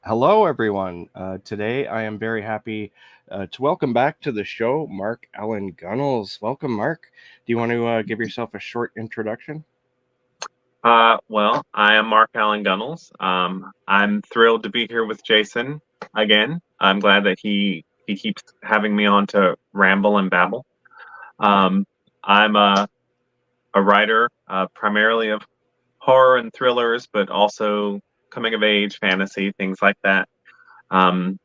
Hello, everyone. Today, I am very happy to welcome back to the show Mark Allan Gunnells. Welcome, Mark. Do you want to give yourself a short introduction? Well, I am Mark Allan Gunnells. I'm thrilled to be here with Jason again. I'm glad that he keeps having me on to ramble and babble. Um, I'm a writer primarily of horror and thrillers, but also coming of age fantasy, things like that. Um,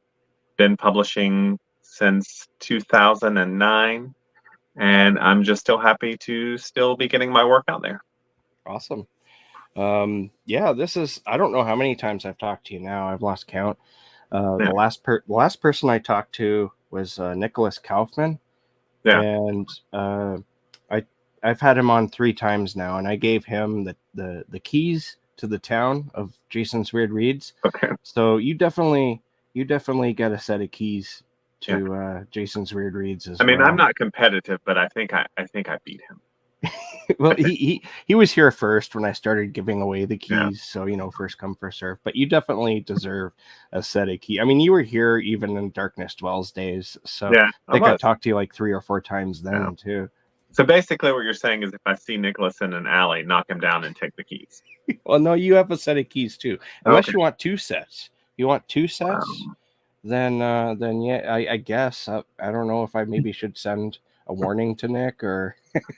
been publishing since 2009, and I'm just still happy to still be getting my work out there. Awesome. Yeah, I don't know how many times I've talked to you now. I've lost count. Yeah, The last person I talked to was Nicholas Kaufman, yeah. and I I've had him on 3 times now, and I gave him the keys to the town of Jason's Weird Reads. Okay. So you definitely get a set of keys Yeah. to Jason's Weird Reads as I mean, I'm well. not competitive, but I think I beat him. Well, he was here first when I started giving away the Yeah. keys, so first come first serve. But you definitely deserve a set of key. I mean, you were here even in Darkness Dwells days, so Yeah, I I think I was. talked to you like 3 or 4 times Yeah. then too. So basically, what you're saying is, if I see Nicholas in an alley, knock him down and take the keys. Well, no, you have a set of keys too, unless Okay. you want 2 sets. You want two sets? Um, Then yeah, I guess I don't know if I maybe should send a warning to Nick or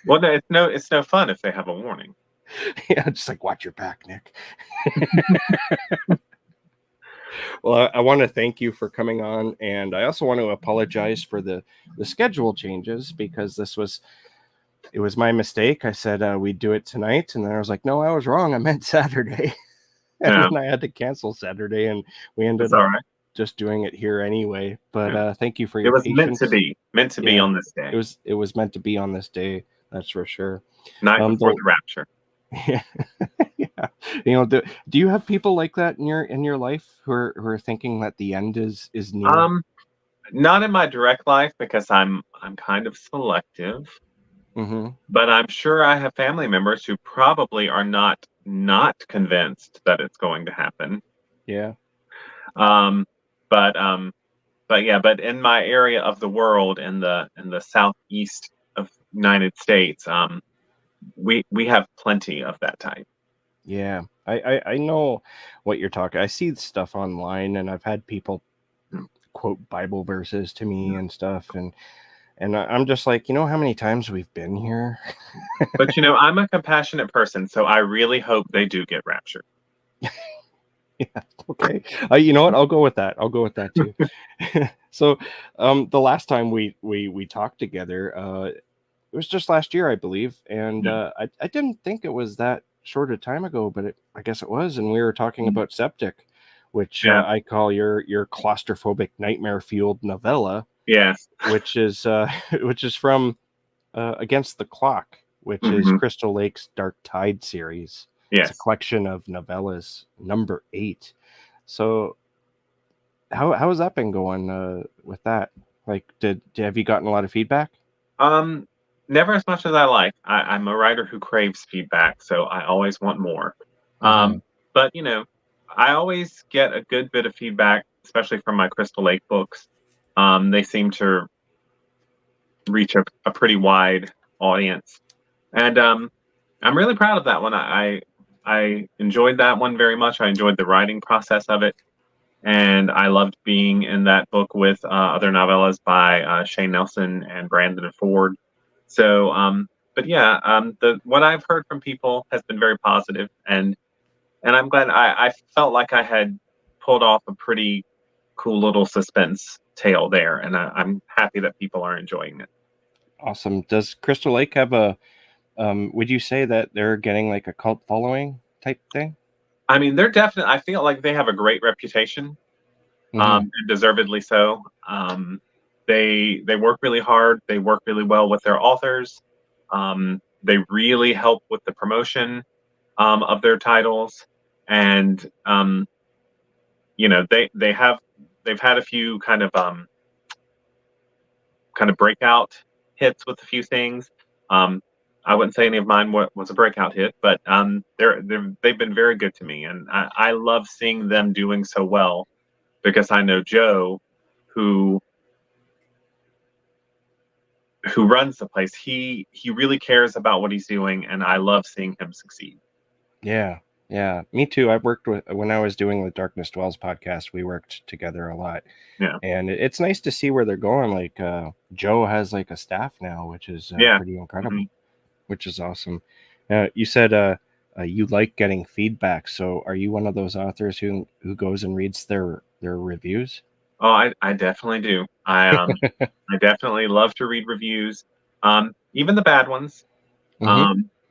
well, no, it's no fun if they have a warning. yeah, just like watch your back, Nick. Well, I want to thank you for coming on, and I also want to apologize for the schedule changes because it was my mistake. I said we'd do it tonight, and then I was like, no, I was wrong. I meant Saturday, and Yeah, then I had to cancel Saturday, and we it's ended all up right. just doing it here anyway. But Yeah. thank you for It your was patience. meant to be Yeah, on this day, it was meant to be on this day. That's for sure. night before The the rapture. Yeah, yeah. Do you have people like that in your life who are thinking that the end is near? Um, Not in my direct life because I'm kind of selective, Mm-hmm. but I'm sure I have family members who probably are not convinced that it's going to happen. Yeah. Um, but um, but in my area of the world, in the southeast of United States, we have plenty of that type. Yeah. I know what you're talking. I see stuff online, and I've had people Mm, quote Bible verses to me yeah. and stuff, and I'm just like, how many times we've been here? But I'm a compassionate person, so I really hope they do get raptured. Yeah. Okay. You know what? I'll go with that. I'll go with that too. So, the last time we talked together, it was just last year, I believe, and Yeah. I didn't think it was that short a time ago, but I guess it was, and we were talking Mm. about Septic, which Yeah. I call your claustrophobic nightmare fueled novella, Yes. which is which is from Against the Clock, which is Hmm. Crystal Lake's Dark Tide series. It's a Yes. collection of novellas, number 8. So how has that been going with that? Like, have you gotten a lot of feedback? Um, Never as much as I like. I'm a writer who craves feedback, so I always want more. Mm-hmm. But I always get a good bit of feedback, especially from my Crystal Lake books. They seem to reach a pretty wide audience, and I'm really proud of that one. I enjoyed that one very much. I enjoyed the writing process of it, and I loved being in that book with other novellas by Shane Nelson and Brandon Ford. So, but yeah, the what I've heard from people has been very positive, and I'm glad. I felt like I had pulled off a pretty cool little suspense tale there, and I'm happy that people are enjoying it. Awesome. Does Crystal Lake have a would you say that they're getting like a cult following type thing? I mean, they're definitely. I feel like they have a great reputation, Mm-hmm. and deservedly so. They work really hard. They work really well with their authors. They really help with the promotion of their titles, and they've had a few kind of breakout hits with a few things. Um, I wouldn't say any of mine was a breakout hit, but they've been very good to me, and I love seeing them doing so well because I know Joe, who runs the place. He really cares about what he's doing, and I love seeing him succeed. Yeah, me too. I've worked with, when I was doing the Darkness Dwells podcast, we worked together a lot. Yeah. And it's nice to see where they're going. Like Joe has like a staff now, which is pretty incredible, which is awesome. You said you like getting feedback. So are you one of those authors who goes and reads their reviews? Oh, I definitely do. I definitely love to read reviews, even the bad ones,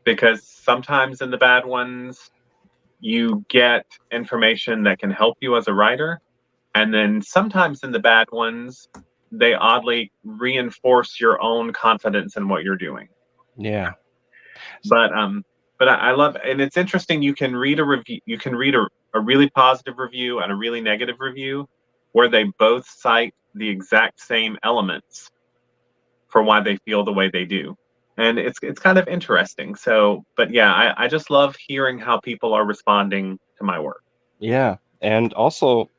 because sometimes in the bad ones you get information that can help you as a writer, and then sometimes in the bad ones they oddly reinforce your own confidence in what you're doing. Yeah. But I love, and it's interesting. You can read a review. You can read a really positive review and a really negative review, where they both cite the exact same elements for why they feel the way they do, and it's kind of interesting. So, but yeah, I just love hearing how people are responding to my work. Yeah, and also,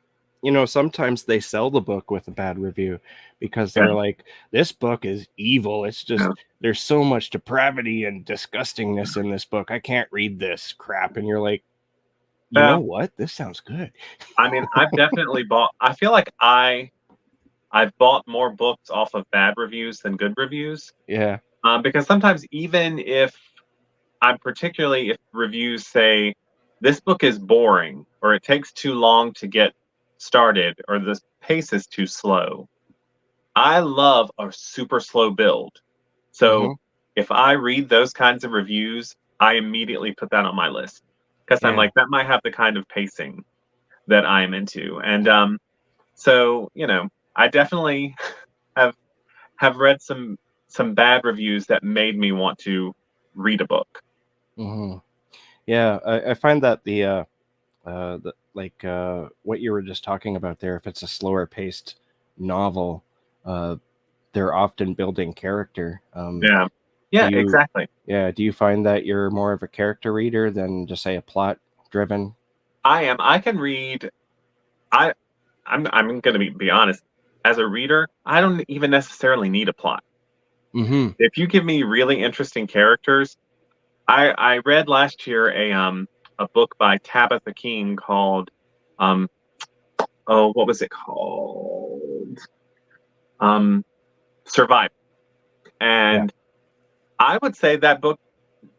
sometimes they sell the book with a bad review because they're like, this book is evil. It's just, there's so much depravity and disgustingness in this book. I can't read this crap. And you're like, you know what? This sounds good. I mean, I've definitely bought, I feel like I've bought more books off of bad reviews than good reviews. Yeah. Because sometimes even if if reviews say this book is boring, or it takes too long to get started, or the pace is too slow, I love a super slow build. So if I read those kinds of reviews, I immediately put that on my list, because I'm like, that might have the kind of pacing that I'm into. And so, I definitely have read some bad reviews that made me want to read a book. Yeah, I find that the what you were just talking about there, if it's a slower paced novel, they're often building character. Exactly. Yeah, do you find that you're more of a character reader than just say a plot driven? I am. I can read. I'm going to be honest. As a reader, I don't even necessarily need a plot. If you give me really interesting characters, I read last year a book by Tabitha King called what was it called? Survival. And I would say that book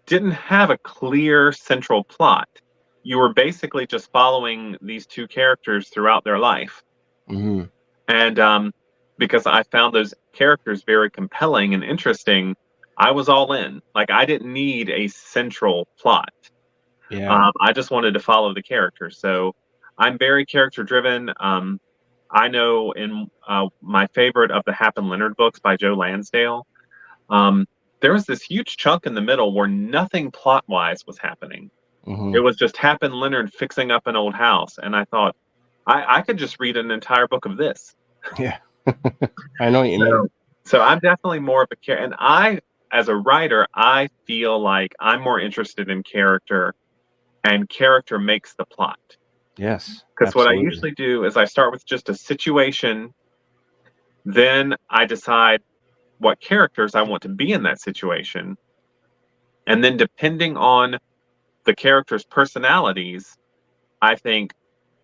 didn't have a clear central plot. You were basically just following these two characters throughout their life. And because I found those characters very compelling and interesting, I was all in. Like, I didn't need a central plot. I just wanted to follow the characters. So I'm very character driven. I know in my favorite of the Hap and Leonard books by Joe Lansdale, there was this huge chunk in the middle where nothing plot wise was happening. It was just Hap and Leonard fixing up an old house. And I thought, I could just read an entire book of this. Yeah. I know what you mean. So I'm definitely more of a character. And as a writer, I feel like I'm more interested in character, and character makes the plot. Yes. Because what I usually do is I start with just a situation, then I decide what characters I want to be in that situation. And then depending on the characters' personalities, I think,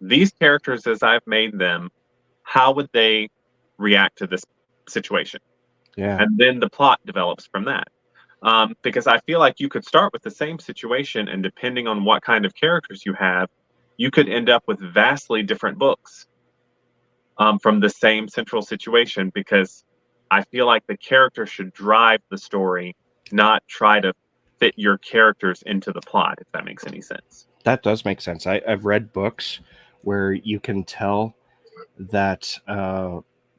these characters as I've made them, how would they react to this situation? Yeah. And then the plot develops from that. Because I feel like you could start with the same situation, and depending on what kind of characters you have, you could end up with vastly different books from the same central situation, because I feel like the character should drive the story, not try to fit your characters into the plot, if that makes any sense. That does make sense. I've read books where you can tell that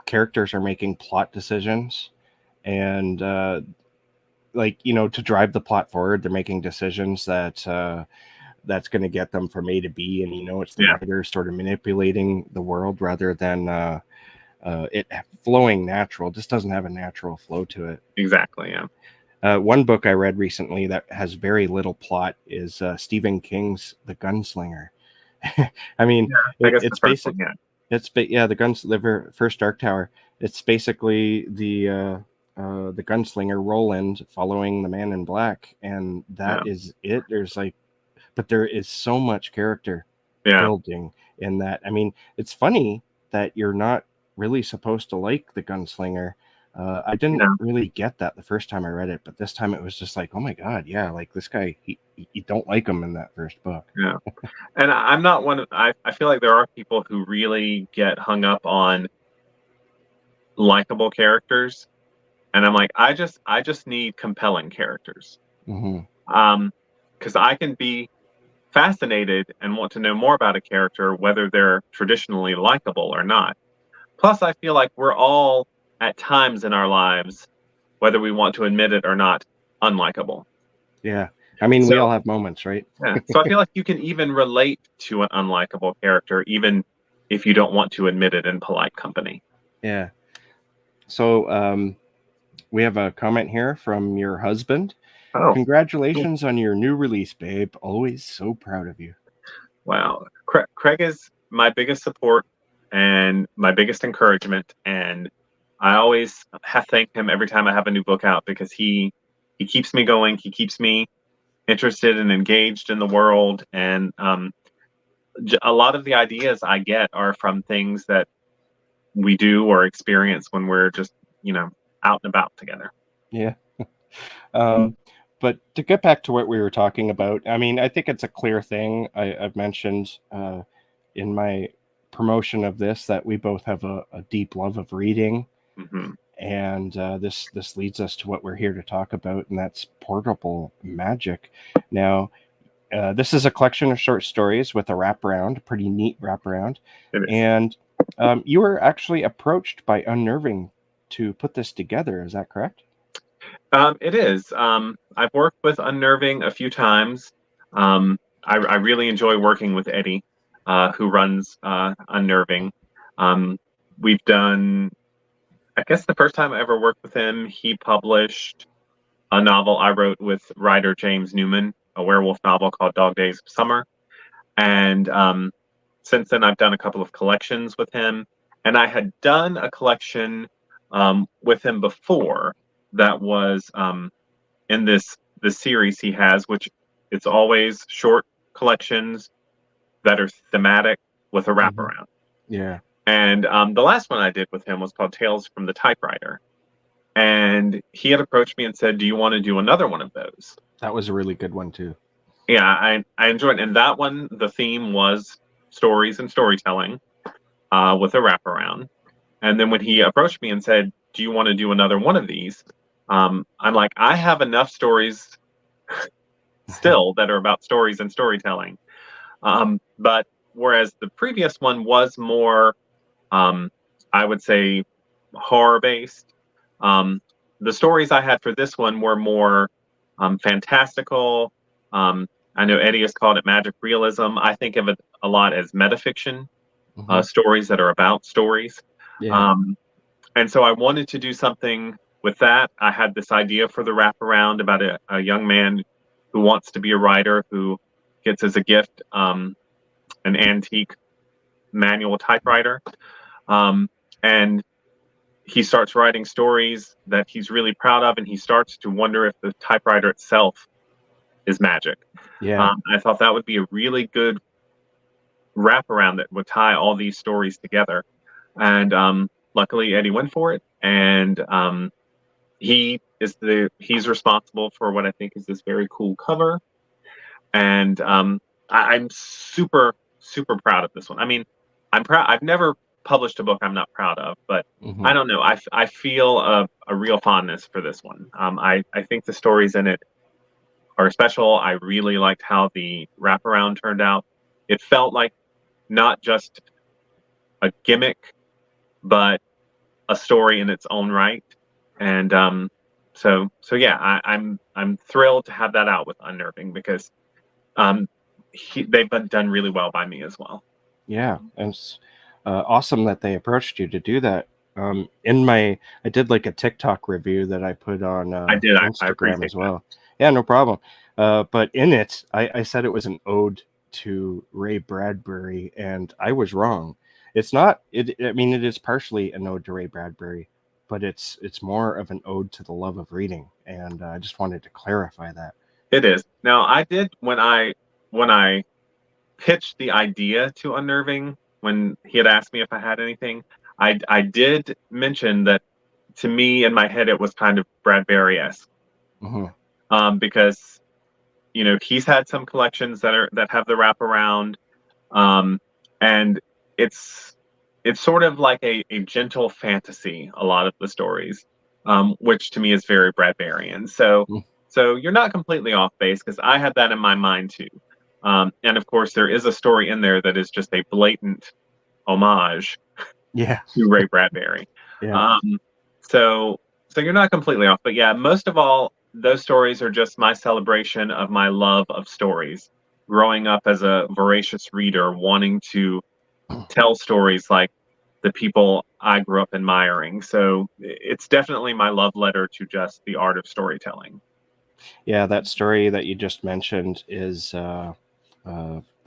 characters are making plot decisions, and to drive the plot forward, they're making decisions that that's going to get them from A to B, and it's the writer sort of manipulating the world rather than it flowing natural. It just doesn't have a natural flow to it. Exactly. Yeah. One book I read recently that has very little plot is Stephen King's The Gunslinger. I mean, it's basically Yeah, the first Dark Tower. It's basically the gunslinger Roland following the Man in Black, and Yeah. that is it. But there is so much character Yeah. building in that. I mean, it's funny that you're not really supposed to like the gunslinger. I didn't Yeah. really get that the first time I read it, but this time it was just like, oh my god, yeah, like this guy, you don't like him in that first book. Yeah. And I'm not one of, I feel like there are people who really get hung up on likable characters. And I'm like, I just need compelling characters. Mm-hmm. Because I can be fascinated and want to know more about a character, whether they're traditionally likable or not. Plus, I feel like we're all at times in our lives, whether we want to admit it or not, unlikable. Yeah. I mean, So, we all have moments, right? yeah. So I feel like you can even relate to an unlikable character, even if you don't want to admit it in polite company. Yeah. So we have a comment here from your husband. Oh, Congratulations on your new release, babe. Always so proud of you. wow. Craig is my biggest support and my biggest encouragement. And I always thank him every time I have a new book out because he keeps me going. He keeps me interested and engaged in the world. And a lot of the ideas I get are from things that we do or experience when we're just, out and about together. Yeah. But to get back to what we were talking about, I mean, I think it's a clear thing. I've mentioned in my promotion of this that we both have a deep love of reading. Mm-hmm. And this leads us to what we're here to talk about, and that's portable magic. Now, this is a collection of short stories with a wraparound, pretty neat wraparound. And you were actually approached by Unnerving to put this together. Is that correct? It is. I've worked with Unnerving a few times. I really enjoy working with Eddie, who runs Unnerving. We've done, I guess the first time I ever worked with him, he published a novel I wrote with writer James Newman, a werewolf novel called Dog Days of Summer. And since then, I've done a couple of collections with him. And I had done a collection with him before that was in this series he has, which it's always short collections that are thematic with a wraparound. Yeah. And the last one I did with him was called Tales from the Typewriter. And he had approached me and said, "Do you want to do another one of those?" That was a really good one too. Yeah, I enjoyed it. And that one, the theme was stories and storytelling with a wraparound. And then when he approached me and said, "Do you want to do another one of these?" I'm like, I have enough stories still that are about stories and storytelling. But whereas the previous one was more, I would say, horror based, the stories I had for this one were more fantastical. I know Eddie has called it magic realism. I think of it a lot as metafiction, stories that are about stories. Yeah. And so I wanted to do something with that. I had this idea for the wraparound about a young man who wants to be a writer, who gets as a gift an antique manual typewriter. And he starts writing stories that he's really proud of, and he starts to wonder if the typewriter itself is magic. Yeah. I thought that would be a really good wraparound that would tie all these stories together. And luckily, Eddie went for it, and he's responsible for what I think is this very cool cover. And I'm super, super proud of this one. I mean, I'm proud. I've never published a book I'm not proud of, but I don't know. I feel a real fondness for this one. I think the stories in it are special. I really liked how the wraparound turned out. It felt like not just a gimmick, but a story in its own right. And so yeah, I'm thrilled to have that out with Unnerving because they've been done really well by me as well. Yeah, and it's awesome that they approached you to do that. I did like a TikTok review that I put on I did. I Instagram as well. Yeah, no problem. But in it, I said it was an ode to Ray Bradbury, and I was wrong. it's not. I mean, it is partially an ode to Ray Bradbury, but it's more of an ode to the love of reading, and I just wanted to clarify that. It is. Now, I did when I pitched the idea to Unnerving, when he had asked me if I had anything, I did mention that to me in my head it was kind of Bradbury-esque, because he's had some collections that have the wraparound, and it's sort of like a gentle fantasy, a lot of the stories, which to me is very Bradburian. So you're not completely off base, because I had that in my mind too. And of course, there is a story in there that is just a blatant homage to Ray Bradbury. Yeah. So you're not completely off, but yeah, most of all, those stories are just my celebration of my love of stories. Growing up as a voracious reader, wanting to tell stories like the people I grew up admiring. So it's definitely my love letter to just the art of storytelling. Yeah, that story that you just mentioned is The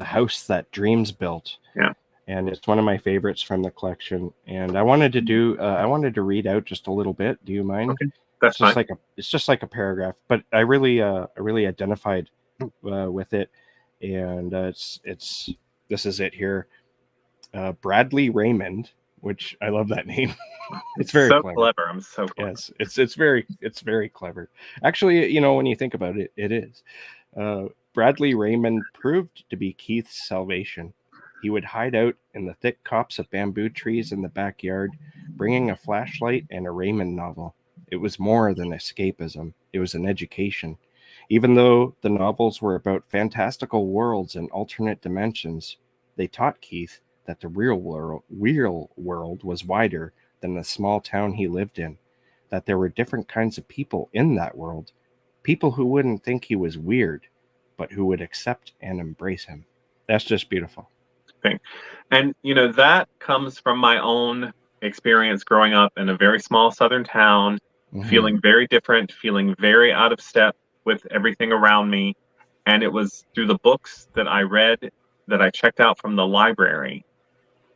House That Dreams Built. Yeah. And it's one of my favorites from the collection. And I wanted to read out just a little bit. Do you mind? Okay, that's It's just fine. it's just like a paragraph, but I really identified with it, and this is it here. Bradley Raymond, which I love that name. It's very so clever. I'm so clever. Yes, it's very clever. Actually, when you think about it, it is. Bradley Raymond proved to be Keith's salvation. He would hide out in the thick copse of bamboo trees in the backyard, bringing a flashlight and a Raymond novel. It was more than escapism. It was an education. Even though the novels were about fantastical worlds and alternate dimensions, they taught Keith that the real world was wider than the small town he lived in, that there were different kinds of people in that world, people who wouldn't think he was weird, but who would accept and embrace him. That's just beautiful. Thing. And that comes from my own experience growing up in a very small southern town, feeling very different, feeling very out of step with everything around me. And it was through the books that I read, that I checked out from the library.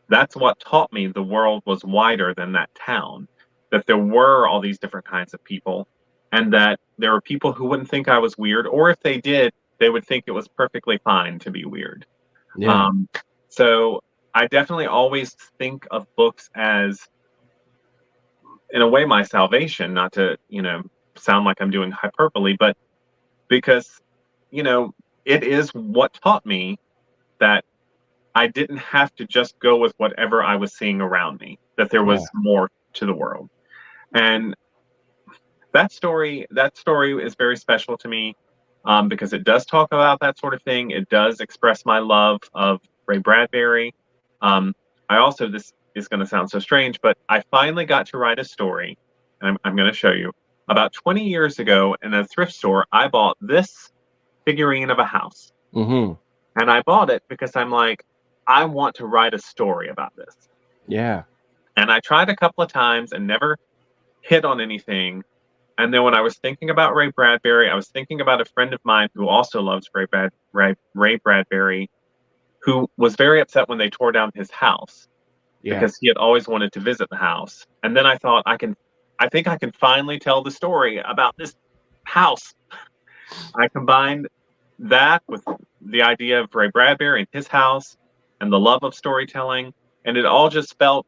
That's what taught me the world was wider than that town, that there were all these different kinds of people, and that there were people who wouldn't think I was weird, or if they did, they would think it was perfectly fine to be weird. Yeah. So I definitely always think of books as, in a way, my salvation, not to, sound like I'm doing hyperbole, but because, it is what taught me that I didn't have to just go with whatever I was seeing around me, that there was more to the world. And that story is very special to me, because it does talk about that sort of thing. It does express my love of Ray Bradbury. I also, this is going to sound so strange, but I finally got to write a story, and I'm going to show you. About 20 years ago in a thrift store, I bought this figurine of a house. And I bought it because I'm like, I want to write a story about this. Yeah. And I tried a couple of times and never hit on anything. And then when I was thinking about Ray Bradbury, I was thinking about a friend of mine who also loves Ray Bradbury, who was very upset when they tore down his house, because he had always wanted to visit the house. And then I thought, I think I can finally tell the story about this house. I combined that with the idea of Ray Bradbury and his house and the love of storytelling. And it all just felt,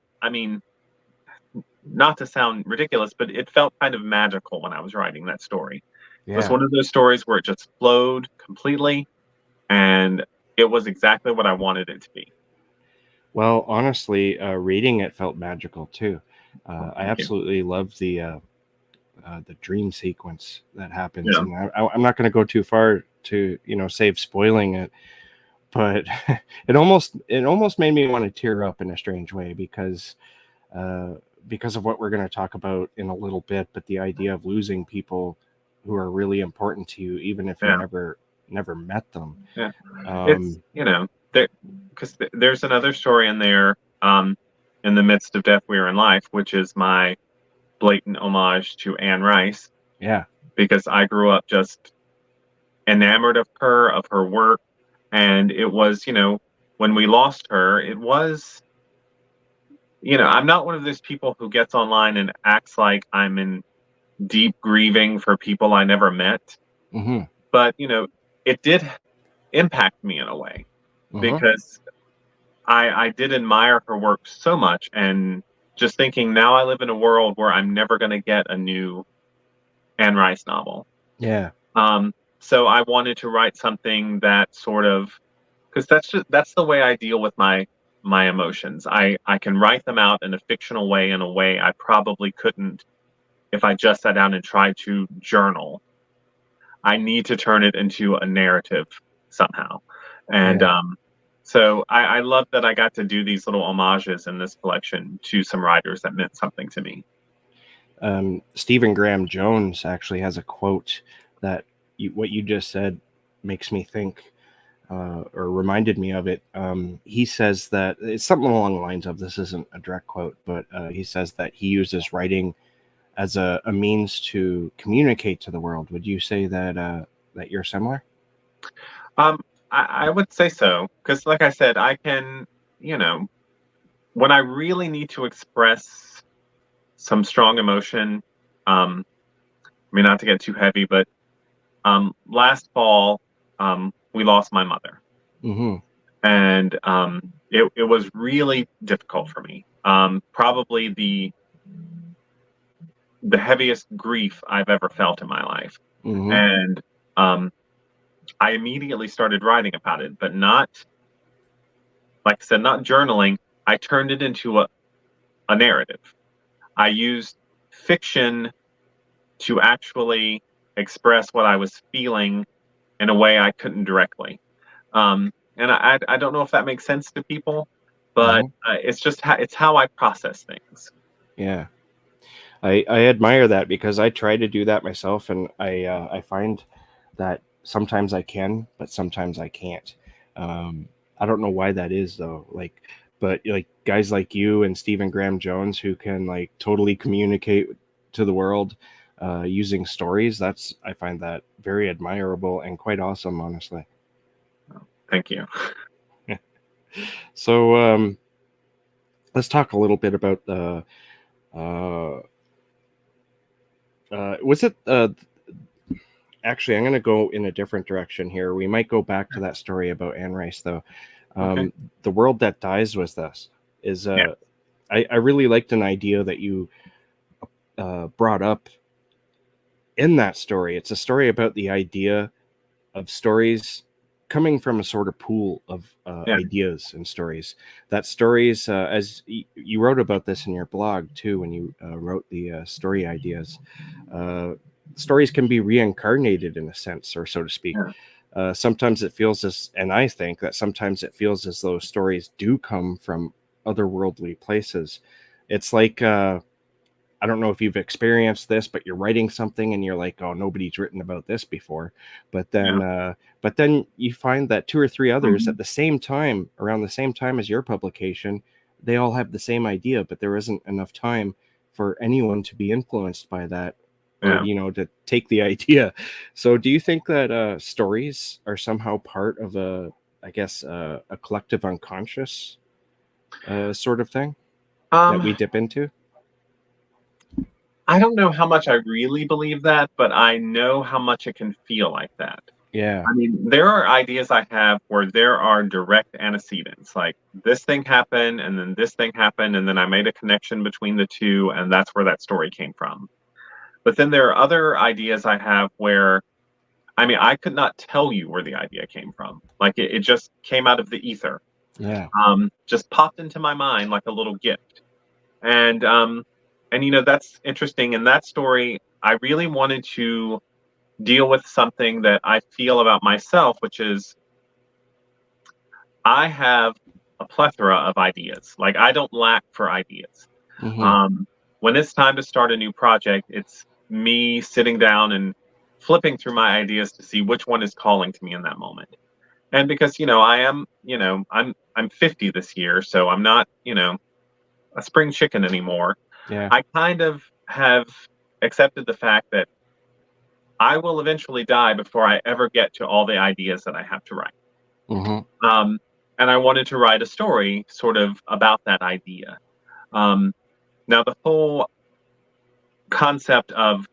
not to sound ridiculous, but it felt kind of magical when I was writing that story. It was one of those stories where it just flowed completely, and it was exactly what I wanted it to be. Well, honestly, reading it felt magical too. I absolutely love the dream sequence that happens, and I'm not going to go too far to save spoiling it, but it almost made me want to tear up in a strange way, because of what we're going to talk about in a little bit. But the idea of losing people who are really important to you, even if you never met them. Yeah. It's because there's another story in there, in the midst of death we are in life, which is my blatant homage to Anne Rice. Yeah. Because I grew up just enamored of her work, and it was, when we lost her, it was I'm not one of those people who gets online and acts like I'm in deep grieving for people I never met. Mm-hmm. But, it did impact me in a way Mm-hmm. because I did admire her work so much, and just thinking now I live in a world where I'm never going to get a new Anne Rice novel. Yeah. So I wanted to write something that sort of, because that's the way I deal with my emotions. I can write them out in a fictional way, in a way I probably couldn't if I just sat down and tried to journal. I need to turn it into a narrative somehow. And Yeah. so I love that I got to do these little homages in this collection to some writers that meant something to me. Stephen Graham Jones actually has a quote that what you just said makes me think, or reminded me of it. He says that it's something along the lines of, this isn't a direct quote, but he says that he uses writing as a means to communicate to the world. Would you say that that you're similar? I would say so, because like I said, I can, when I really need to express some strong emotion, not to get too heavy, but last fall, we lost my mother. Mm-hmm. And it was really difficult for me. Probably the heaviest grief I've ever felt in my life. Mm-hmm. And I immediately started writing about it, but not, like I said, not journaling. I turned it into a narrative. I used fiction to actually express what I was feeling in a way I couldn't directly. And I don't know if that makes sense to people, but it's just it's how I process things. Yeah. I admire that, because I try to do that myself, and I find that sometimes I can, but sometimes I can't. I don't know why that is, though. But like guys like you and Stephen Graham Jones, who can like totally communicate to the world using stories, I find that very admirable and quite awesome, honestly. Thank you. So let's talk a little bit about the. Was it actually, I'm going to go in a different direction here. We might go back to that story about Anne Rice, though. Okay. The World That Dies Was This is I really liked an idea that you brought up in that story. It's a story about the idea of stories coming from a sort of pool of ideas and stories. That stories, as you wrote about this in your blog too, when you wrote the story ideas, stories can be reincarnated in a sense, or so to speak. Sometimes it feels and I think that sometimes it feels as though stories do come from otherworldly places. It's like, I don't know if you've experienced this, but you're writing something and you're like, oh, nobody's written about this before. But then you find that two or three others at the same time, around the same time as your publication, they all have the same idea, but there isn't enough time for anyone to be influenced by that, or to take the idea. So do you think that stories are somehow part of a collective unconscious sort of thing that we dip into? I don't know how much I really believe that, but I know how much it can feel like that. Yeah. I mean, there are ideas I have where there are direct antecedents, like this thing happened and then this thing happened, and then I made a connection between the two, and that's where that story came from. But then there are other ideas I have where, I could not tell you where the idea came from. Like it just came out of the ether. Yeah. Just popped into my mind like a little gift. And that's interesting. In that story, I really wanted to deal with something that I feel about myself, which is I have a plethora of ideas. Like I don't lack for ideas. When it's time to start a new project, it's me sitting down and flipping through my ideas to see which one is calling to me in that moment. And because I am, I'm 50 this year, so I'm not, a spring chicken anymore. Yeah. I kind of have accepted the fact that I will eventually die before I ever get to all the ideas that I have to write. And I wanted to write a story sort of about that idea. Now, the whole concept of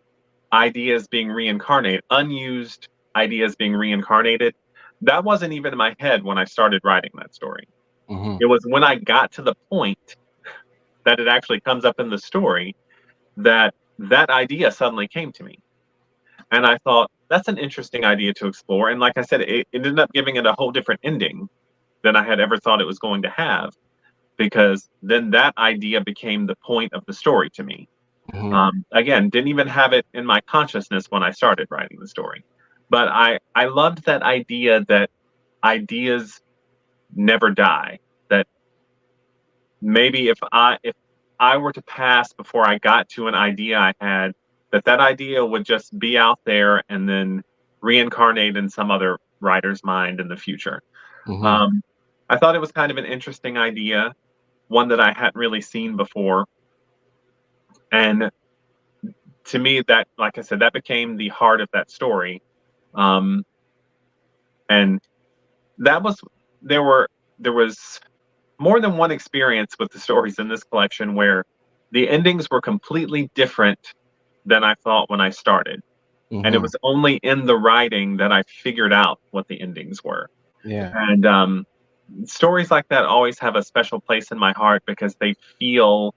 ideas being reincarnated, unused ideas being reincarnated, that wasn't even in my head when I started writing that story. Mm-hmm. It was when I got to the point that it actually comes up in the story that that idea suddenly came to me. And I thought, that's an interesting idea to explore. And like I said, it ended up giving it a whole different ending than I had ever thought it was going to have, because then that idea became the point of the story to me. Again, didn't even have it in my consciousness when I started writing the story. But I loved that idea that ideas never die. That maybe if I were to pass before I got to an idea I had, that idea would just be out there and then reincarnate in some other writer's mind in the future. Mm-hmm. I thought it was kind of an interesting idea, one that I hadn't really seen before. And to me, that, like I said, that became the heart of that story. Um, and that was there was more than one experience with the stories in this collection where the endings were completely different than I thought when I started. And it Mm-hmm. was only in the writing that I figured out what the endings were. Yeah. And stories like that always have a special place in my heart because they feel,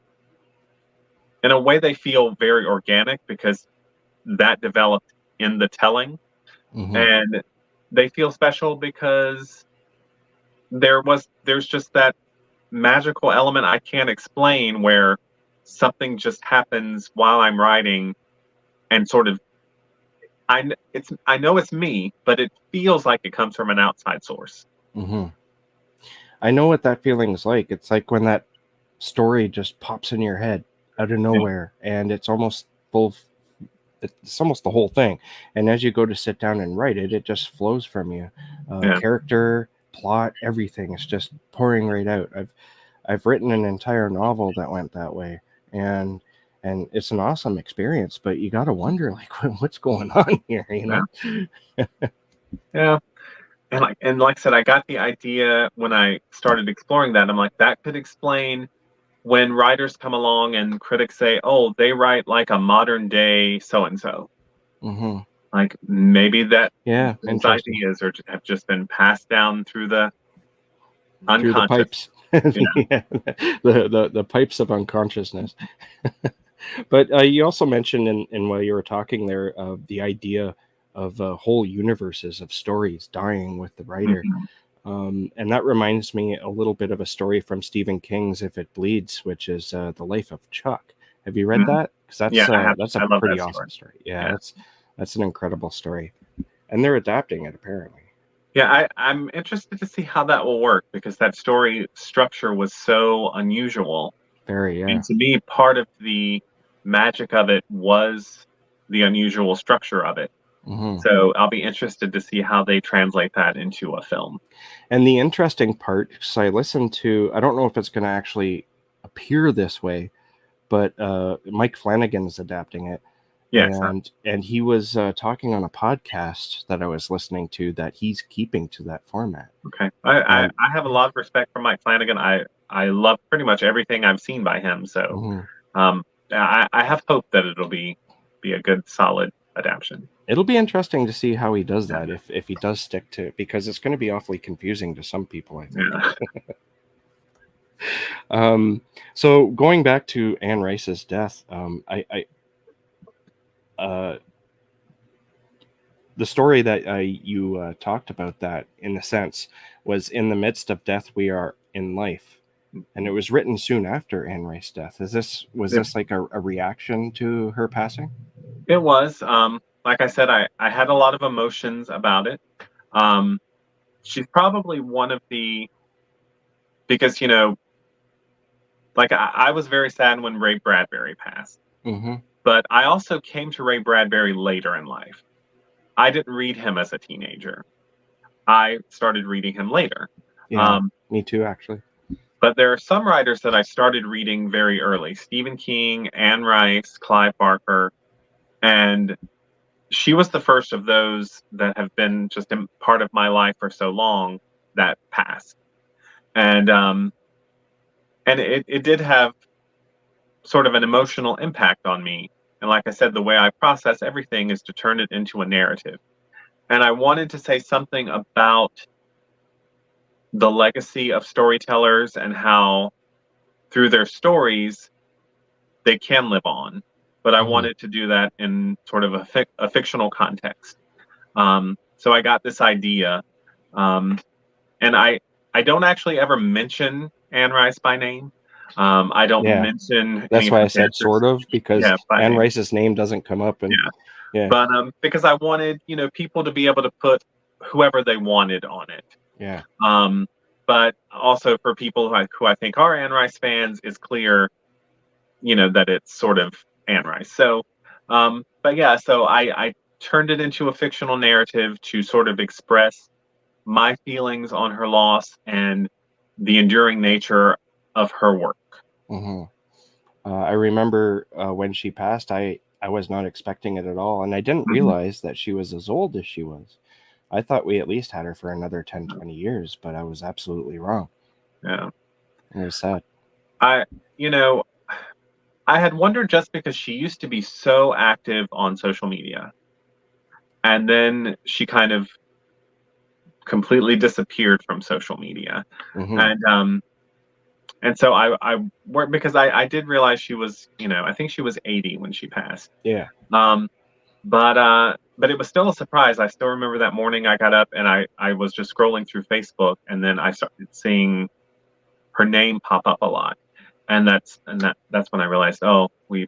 in a way, they feel very organic because that developed in the telling. Mm-hmm. And they feel special because there's just that magical element I can't explain where something just happens while I'm writing and sort of I know it's me, but it feels like it comes from an outside source. Mm-hmm. I know what that feeling is like. It's like when that story just pops in your head out of Yeah. nowhere, and it's almost full. It's almost the whole thing. And as you go to sit down and write it, it just flows from you. Yeah. Character, plot, everything is just pouring right out. I've written an entire novel that went that way, and it's an awesome experience. But you got to wonder, like, what's going on here? You know? Yeah. And like I said, I got the idea when I started exploring that. I'm like, that could explain when writers come along and critics say, "Oh, they write like a modern day so and so." Mm-hmm. Like maybe that Yeah, those interesting. ideas have just been passed down through the Through the unconscious. pipes. Yeah. Yeah, the pipes of unconsciousness. But you also mentioned in while you were talking there, the idea of whole universes of stories dying with the writer. Mhm. And that reminds me a little bit of a story from Stephen King's If It Bleeds, which is The Life of Chuck. Have you read Mhm. that? Because Yeah, I have. that's a I love pretty that awesome story. story. Yeah, Yeah. that's an incredible story. And they're adapting it, apparently. Yeah, I'm interested to see how that will work because that story structure was so unusual. Very, And yeah. to me, part of the magic of it was the unusual structure of it. Hmm. So I'll be interested to see how they translate that into a film. And the interesting part, so I listened to, I don't know if it's going to actually appear this way, but Mike Flanagan's adapting it. Yes. And he was talking on a podcast that I was listening to that he's keeping to that format. Okay. I And have a lot of respect for Mike Flanagan. I love pretty much everything I've seen by him. So mhm. um, I have hope that it'll be a good, solid adaptation. It'll be interesting to see how he does Yeah. that, if he does stick to it, because it's going to be awfully confusing to some people, I think. Yeah. So going back to Anne Rice's death, the story that you talked about, that in a sense was in the midst of death we are in life, and it was written soon after Anne Rice's death. Was It, this like a reaction to her passing? it was. Like I said, I had a lot of emotions about it. Um, she's probably one of the, because, like I was very sad when Ray Bradbury passed, Mm-hmm. but I also came to Ray Bradbury later in life. I didn't read him as a teenager. I started reading him later. Yeah, Um, me too, actually. but there are some writers that I started reading very early: Stephen King, Anne Rice, Clive Barker, and she was the first of those that have been just a part of my life for so long that passed. And it did have sort of an emotional impact on me. And like I said, the way I process everything is to turn it into a narrative. And I wanted to say something about the legacy of storytellers and how through their stories they can live on. But I wanted to do that in sort of a fictional context. So I got this idea, and I don't actually ever mention Anne Rice by name. I don't mention That's any why of I her said characters. sort of, because by Anne name. Rice's name doesn't come up. And But because I wanted, people to be able to put whoever they wanted on it. Yeah. But also for people who I think are Anne Rice fans, it's clear, that it's sort of Anne Rice. So, but yeah, so I turned it into a fictional narrative to sort of express my feelings on her loss and the enduring nature of her work. I remember when she passed, I was not expecting it at all. And I didn't realize that she was as old as she was. I thought we at least had her for another 10, 20 years, but I was absolutely wrong. Yeah. It was sad. I had wondered, just because she used to be so active on social media, and then she kind of completely disappeared from social media. And so I worked, because I did realize she was, I think she was 80 when she passed. Yeah. But it was still a surprise. I still remember that morning I got up and I was just scrolling through Facebook, and then I started seeing her name pop up a lot. And that's when I realized, oh, we've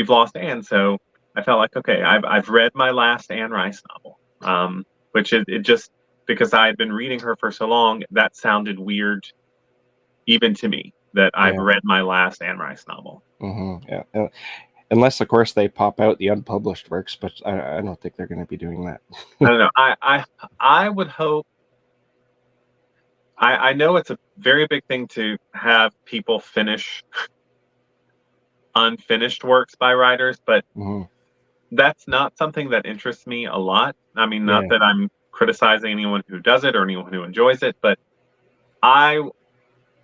lost Anne. So I felt like, okay, I've read my last Anne Rice novel, which it just, because I had been reading her for so long, that sounded weird even to me, that I've read my last Anne Rice novel. Yeah. Unless, of course, they pop out the unpublished works, but I don't think they're going to be doing that. I don't know. I would hope. I know it's a very big thing to have people finish unfinished works by writers, but that's not something that interests me a lot. I mean, not that I'm criticizing anyone who does it or anyone who enjoys it, but I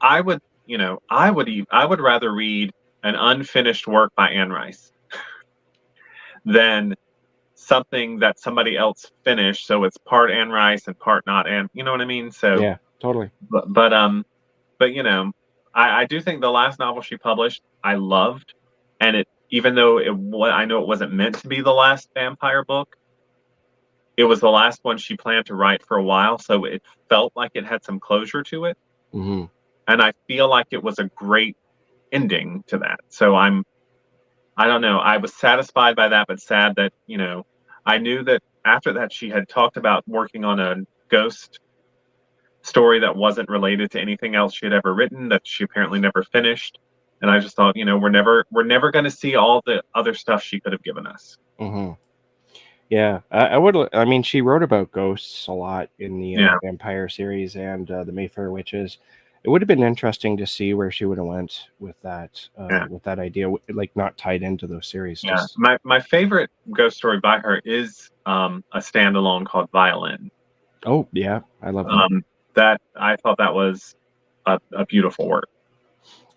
would, I would rather read an unfinished work by Anne Rice than something that somebody else finished, so it's part Anne Rice and part not Anne. You know what I mean? So yeah, totally. But I do think the last novel she published I loved, and even though I know it wasn't meant to be the last vampire book, it was the last one she planned to write for a while, so it felt like it had some closure to it. And I feel like it was a great ending to that. So I don't know. I was satisfied by that, but sad that, I knew that after that she had talked about working on a ghost story that wasn't related to anything else she had ever written, that she apparently never finished. And I just thought, we're never going to see all the other stuff she could have given us. Yeah, I mean, she wrote about ghosts a lot in the Vampire series and the Mayfair Witches. It would have been interesting to see where she would have went with that idea, like not tied into those series. Yeah, my favorite ghost story by her is a standalone called Violin. Oh yeah, I love that. That I thought that was a beautiful work.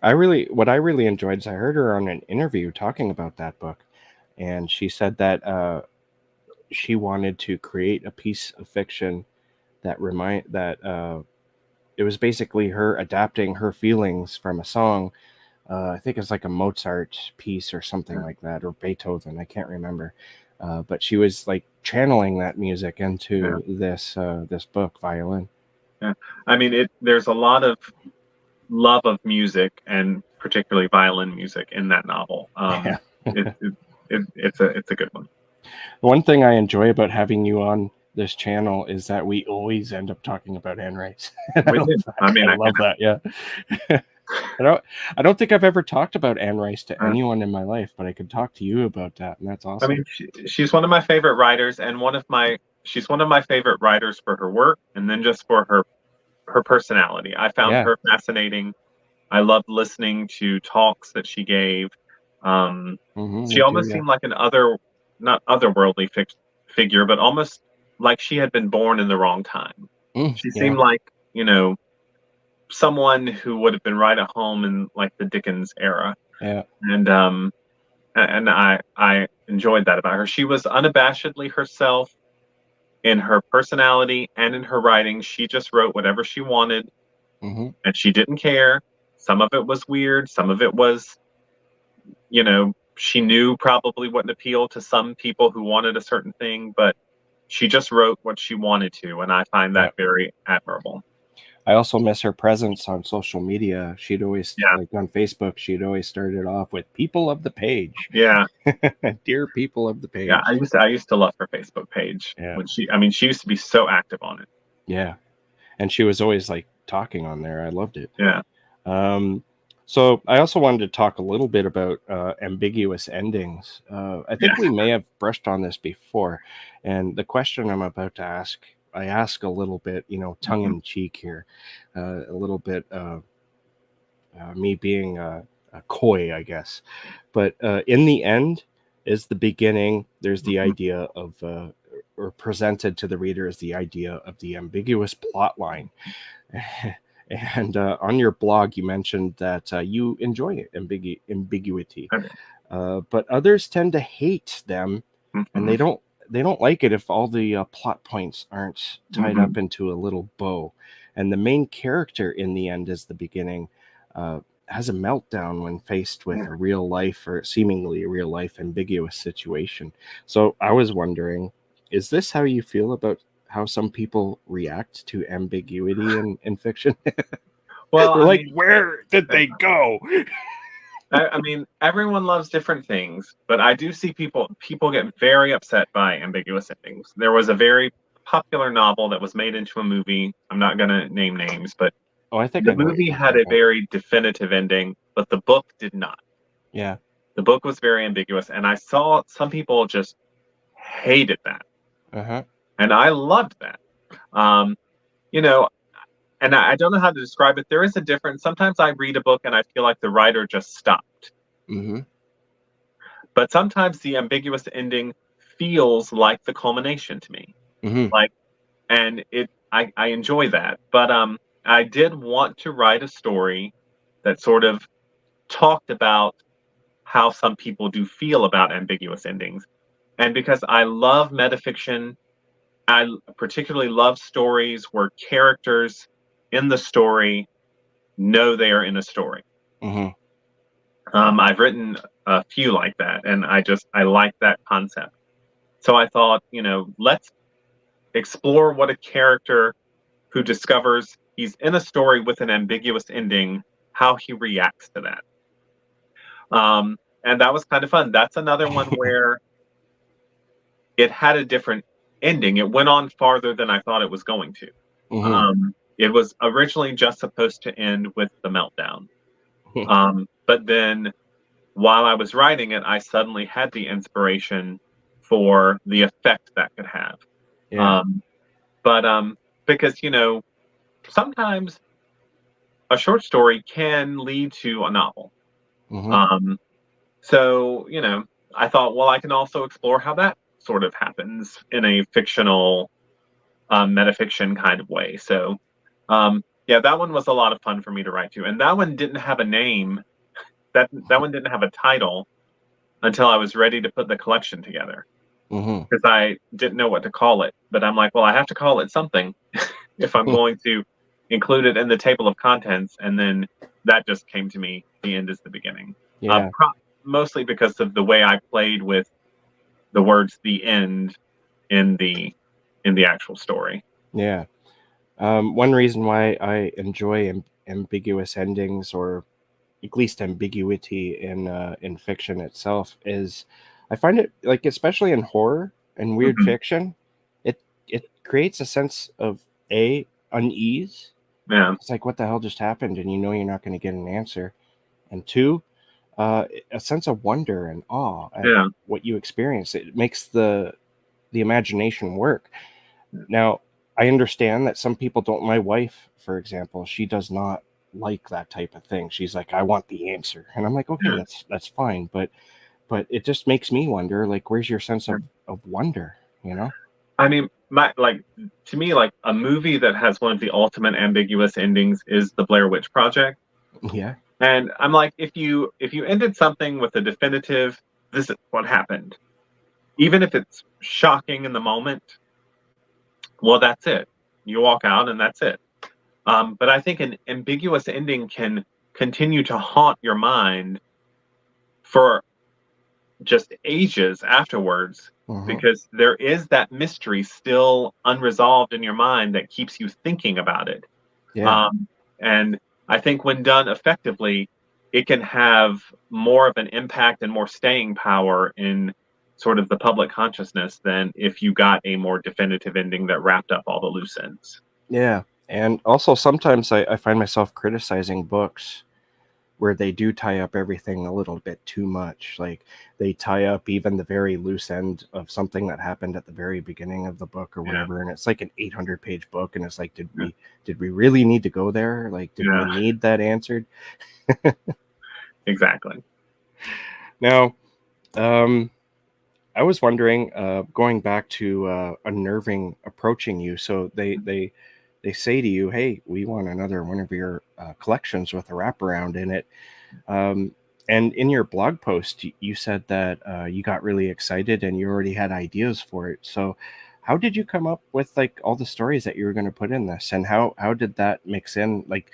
What I really enjoyed is I heard her on an interview talking about that book, and she said that she wanted to create a piece of fiction that it was basically her adapting her feelings from a song. I think it's like a Mozart piece or something like that, or Beethoven. I can't remember. But she was like channeling that music into this book, Violin. Yeah, I mean, there's a lot of love of music, and particularly violin music, in that novel. It's a good one. One thing I enjoy about having you on this channel is that we always end up talking about Anne Rice. I love that. Yeah. I don't think I've ever talked about Anne Rice to anyone in my life, but I could talk to you about that, and that's awesome. I mean, she's one of my favorite writers, and she's one of my favorite writers for her work, and then just for her personality. I found her fascinating. I loved listening to talks that she gave. She almost seemed like not otherworldly figure, but almost like she had been born in the wrong time. She seemed like, someone who would have been right at home in like the Dickens era. Yeah. And I enjoyed that about her. She was unabashedly herself in her personality and in her writing. She just wrote whatever she wanted, Mm-hmm. and she didn't care. Some of it was weird, some of it was, she knew probably wouldn't appeal to some people who wanted a certain thing, but she just wrote what she wanted to, and I find Yeah. that very admirable. I also miss her presence on social media. She'd always, Yeah. like on Facebook, she'd always started off with "people of the page." Yeah. Dear people of the page. Yeah, I used to love her Facebook page. Yeah. When she used to be so active on it. Yeah. And she was always like talking on there. I loved it. Yeah. So I also wanted to talk a little bit about ambiguous endings. I think we may have brushed on this before, and the question I'm about to ask, I ask a little bit, tongue in cheek here, a little bit me being coy, I guess. But in the end is the beginning. There's the idea of, or presented to the reader as the idea of the ambiguous plot line. And on your blog, you mentioned that you enjoy ambiguity, but others tend to hate them, and they don't like it if all the plot points aren't tied up into a little bow. And the main character in the end is the beginning. Has a meltdown when faced with a real life or seemingly a real life ambiguous situation. So I was wondering, is this how you feel about how some people react to ambiguity in fiction? Well, where did they go? I mean, everyone loves different things, but I do see people get very upset by ambiguous endings. There was a very popular novel that was made into a movie. I'm not going to name names, but I think the movie had a very definitive ending, but the book did not. Yeah. The book was very ambiguous, and I saw some people just hated that. Uh-huh. And I loved that. And I don't know how to describe it. There is a difference. Sometimes I read a book and I feel like the writer just stopped. Mm-hmm. But sometimes the ambiguous ending feels like the culmination to me. Mm-hmm. I enjoy that. But I did want to write a story that sort of talked about how some people do feel about ambiguous endings. And because I love metafiction, I particularly love stories where characters in the story know they are in a story. Mm-hmm. I've written a few like that, and I like that concept. So I thought, let's explore what a character who discovers he's in a story with an ambiguous ending, how he reacts to that. And that was kind of fun. That's another one where it had a different ending. It went on farther than I thought it was going to. Mm-hmm. It was originally just supposed to end with the meltdown. But then while I was writing it, I suddenly had the inspiration for the effect that could have. Yeah. Because, sometimes a short story can lead to a novel. Mm-hmm. So, I thought, well, I can also explore how that sort of happens in a fictional metafiction kind of way. So, that one was a lot of fun for me to write to. And that one didn't have a name. That one didn't have a title until I was ready to put the collection together. Because I didn't know what to call it. But I'm like, well, I have to call it something if I'm going to include it in the table of contents. And then that just came to me. The end is the beginning. Yeah. Mostly because of the way I played with the words "the end" in the actual story. Yeah. One reason why I enjoy ambiguous endings, or at least ambiguity in fiction itself, is I find it, like, especially in horror and weird fiction, it creates a sense of unease. Yeah. It's like, what the hell just happened? And you're not going to get an answer. And two, a sense of wonder and awe at what you experience. It makes the imagination work. Now, I understand that some people don't. My wife, for example, she does not like that type of thing. She's like, I want the answer. And I'm like, okay, that's fine. But it just makes me wonder, like, where's your sense of wonder, I mean, to me, like a movie that has one of the ultimate ambiguous endings is The Blair Witch Project. Yeah. And I'm like, if you ended something with a definitive, this is what happened, even if it's shocking in the moment, well, that's it. You walk out and that's it. But I think an ambiguous ending can continue to haunt your mind for just ages afterwards, Mhm. because there is that mystery still unresolved in your mind that keeps you thinking about it. Yeah. Um, and I think when done effectively, it can have more of an impact and more staying power in sort of the public consciousness than if you got a more definitive ending that wrapped up all the loose ends. Yeah. And also sometimes I find myself criticizing books where they do tie up everything a little bit too much. Like they tie up even the very loose end of something that happened at the very beginning of the book or Yeah, whatever. And it's like an 800-page book. And it's like, yeah, did we really need to go there? Like, did we yeah, need that answered? exactly. Now, um, I was wondering, going back to unnerving approaching you. So they say to you, "Hey, we want another one of your collections with a wraparound in it." Um, and in your blog post, you said that you got really excited and you already had ideas for it. So, how did you come up with like all the stories that you were going to put in this, and how did that mix in? Like,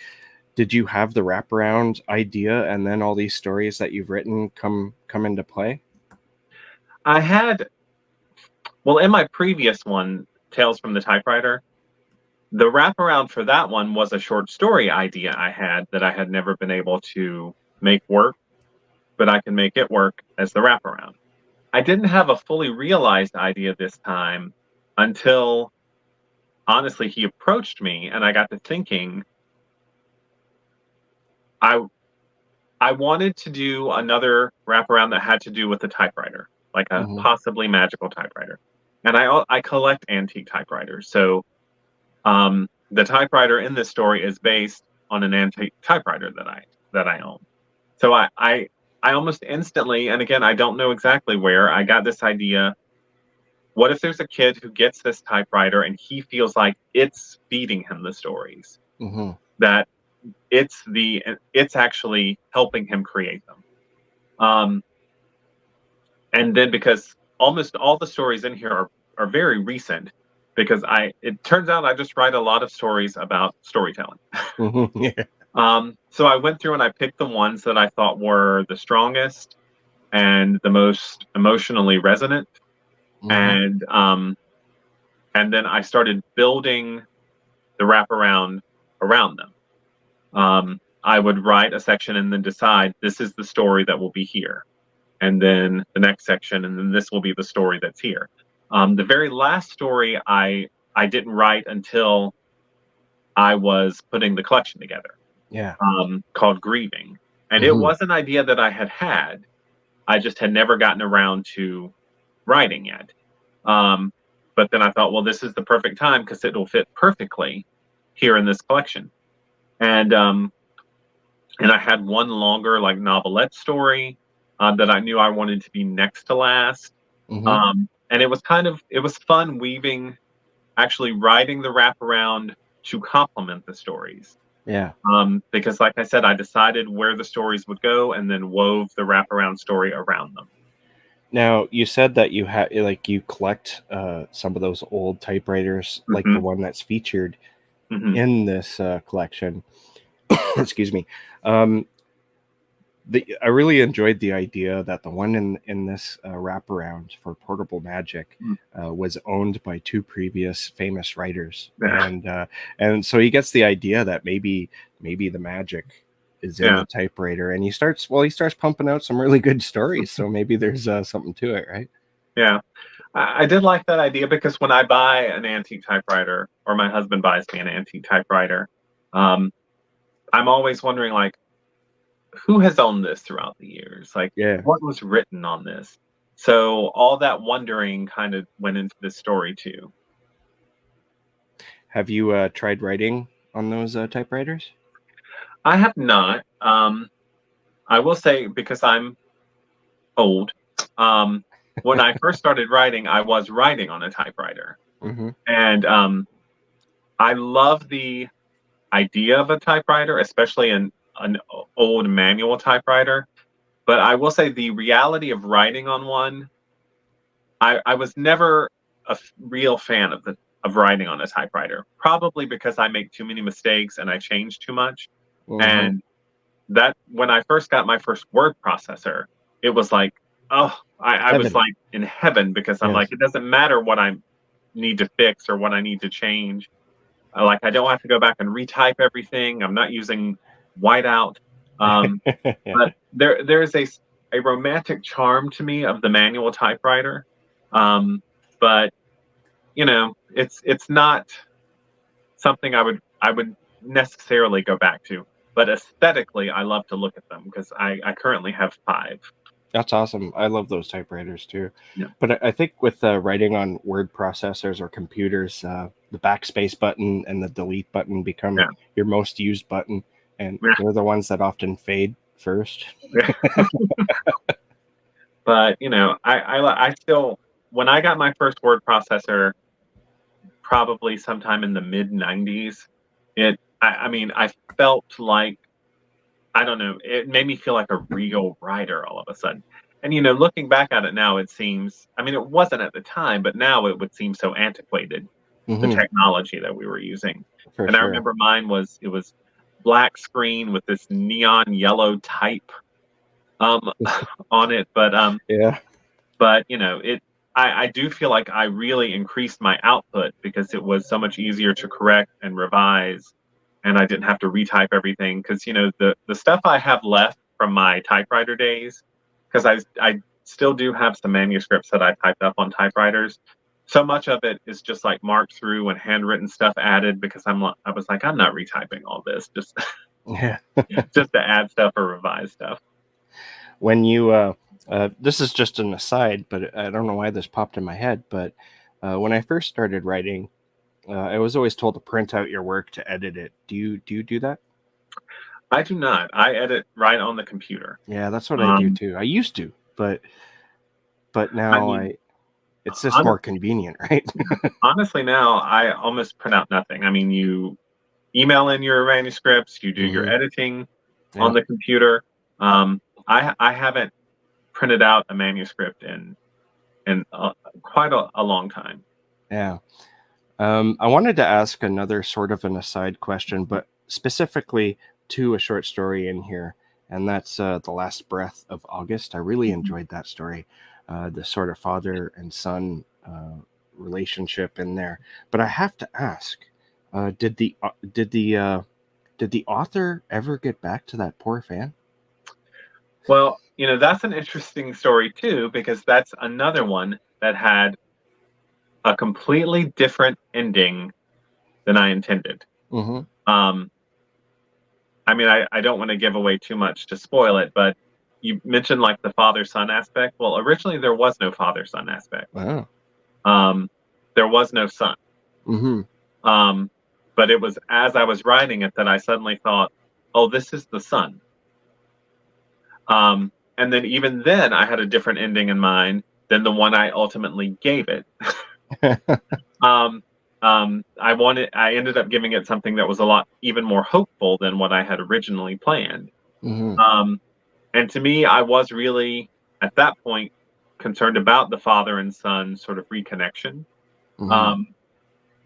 did you have the wraparound idea, and then all these stories that you've written come into play? I had, well, in my previous one, Tales from the Typewriter, the wraparound for that one was a short story idea I had that I had never been able to make work, but I can make it work as the wraparound. I didn't have a fully realized idea this time until, honestly, he approached me and I got to thinking. I I wanted to do another wraparound that had to do with the typewriter, like a Hmm. possibly magical typewriter. And I collect antique typewriters, so the typewriter in this story is based on an antique typewriter that I own. So I almost instantly, and again, I don't know exactly where I got this idea. What if there's a kid who gets this typewriter and he feels like it's feeding him the stories, Hmm. that it's actually helping him create them. Um, and then because almost all the stories in here are very recent, because it turns out I just write a lot of stories about storytelling. Hmm. Yeah. So I went through and I picked the ones that I thought were the strongest and the most emotionally resonant, Hmm. and and then I started building the wraparound around them. I would write a section and then decide this is the story that will be here, and then the next section, and then this will be the story that's here. The very last story I didn't write until I was putting the collection together, Yeah. called Grieving, and it Hmm. was an idea that I had had. I just had never gotten around to writing yet. Um, but then I thought, well, this is the perfect time because it'll fit perfectly here in this collection. And and I had one longer like novelette story that I knew I wanted to be next to last. Hmm. And it was fun weaving, actually writing the wraparound to complement the stories. Yeah. Because like I said, I decided where the stories would go and then wove the wraparound story around them. Now, you said that you have like you collect some of those old typewriters, like the Hmm. one that's featured Hmm. in this collection. Excuse me. Um, I really enjoyed the idea that the one in this wraparound for portable magic was owned by two previous famous writers, Yeah, and so he gets the idea that maybe the magic is in yeah, the typewriter, and he starts pumping out some really good stories. So maybe there's something to it, right? yeah. I did like that idea because when I buy an antique typewriter, or my husband buys me an antique typewriter, um, I'm always wondering, like, who has owned this throughout the years? Like, Yeah. what was written on this? So all that wondering kind of went into this story too. Have you tried writing on those typewriters? I have not. I will say, because I'm old, um, when I first started writing, I was writing on a typewriter. Hmm. And I love the idea of a typewriter, especially an old manual typewriter. But I will say the reality of writing on one, I was never a real fan of writing on a typewriter, probably because I make too many mistakes and I change too much. Hmm. And that when I first got my first word processor, it was like, oh, I was Heaven. like in heaven because I'm like, Yes. it doesn't matter what I need to fix or what I need to change. Like I don't have to go back and retype everything. I'm not using whiteout. Um, Yeah. but there's a romantic charm to me of the manual typewriter. Um, but it's not something I would necessarily go back to. But aesthetically, I love to look at them because I currently have five. That's awesome. I love those typewriters too. Yeah, But I think with writing on word processors or computers, the backspace button and the delete button become yeah, your most used button, and yeah, they're the ones that often fade first. yeah. But I still when I got my first word processor, probably sometime in the mid '90s, I mean I felt like I don't know, it made me feel like a real writer all of a sudden. And looking back at it now, it seems, I mean, it wasn't at the time, but now it would seem so antiquated, the Hmm. technology that we were using. For And I sure. remember mine it was black screen with this neon yellow type um on it, Yeah. but I do feel like I really increased my output because it was so much easier to correct and revise, and I didn't have to retype everything. Because the stuff I have left from my typewriter days, because I still do have some manuscripts that I typed up on typewriters. So much of it is just like marked through and handwritten stuff added because I was like, I'm not retyping all this just Yeah. just to add stuff or revise stuff. When you this is just an aside, but I don't know why this popped in my head, but when I first started writing, I was always told to print out your work to edit it. Do you do that? I do not. I edit right on the computer. Yeah, that's what I do Um, too. I used to, but I now mean, I it's just more honestly, convenient, right? honestly, now I almost print out nothing. I mean, you email in your manuscripts, you do your Hmm. editing on Yeah, the computer. I haven't printed out a manuscript in quite a long time. yeah. I wanted to ask another sort of an aside question, but specifically to a short story in here, and that's The Last Breath of August. I really enjoyed that story, the sort of father and son relationship in there. But I have to ask, did the author ever get back to that poor fan? Well, that's an interesting story too, because that's another one that had a completely different ending than I intended. Mm-hmm. Um, I mean, I don't want to give away too much to spoil it, but you mentioned like the father son aspect. Well, originally there was no father son aspect. Wow. Um, there was no son. Mm-hmm. Um, but it was as I was writing it that I suddenly thought, oh, this is the son. And then even then, I had a different ending in mind than the one I ultimately gave it. um, I ended up giving it something that was a lot even more hopeful than what I had originally planned. Mm-hmm. Um, And to me, I was really at that point concerned about the father and son sort of reconnection. Mm-hmm. Um,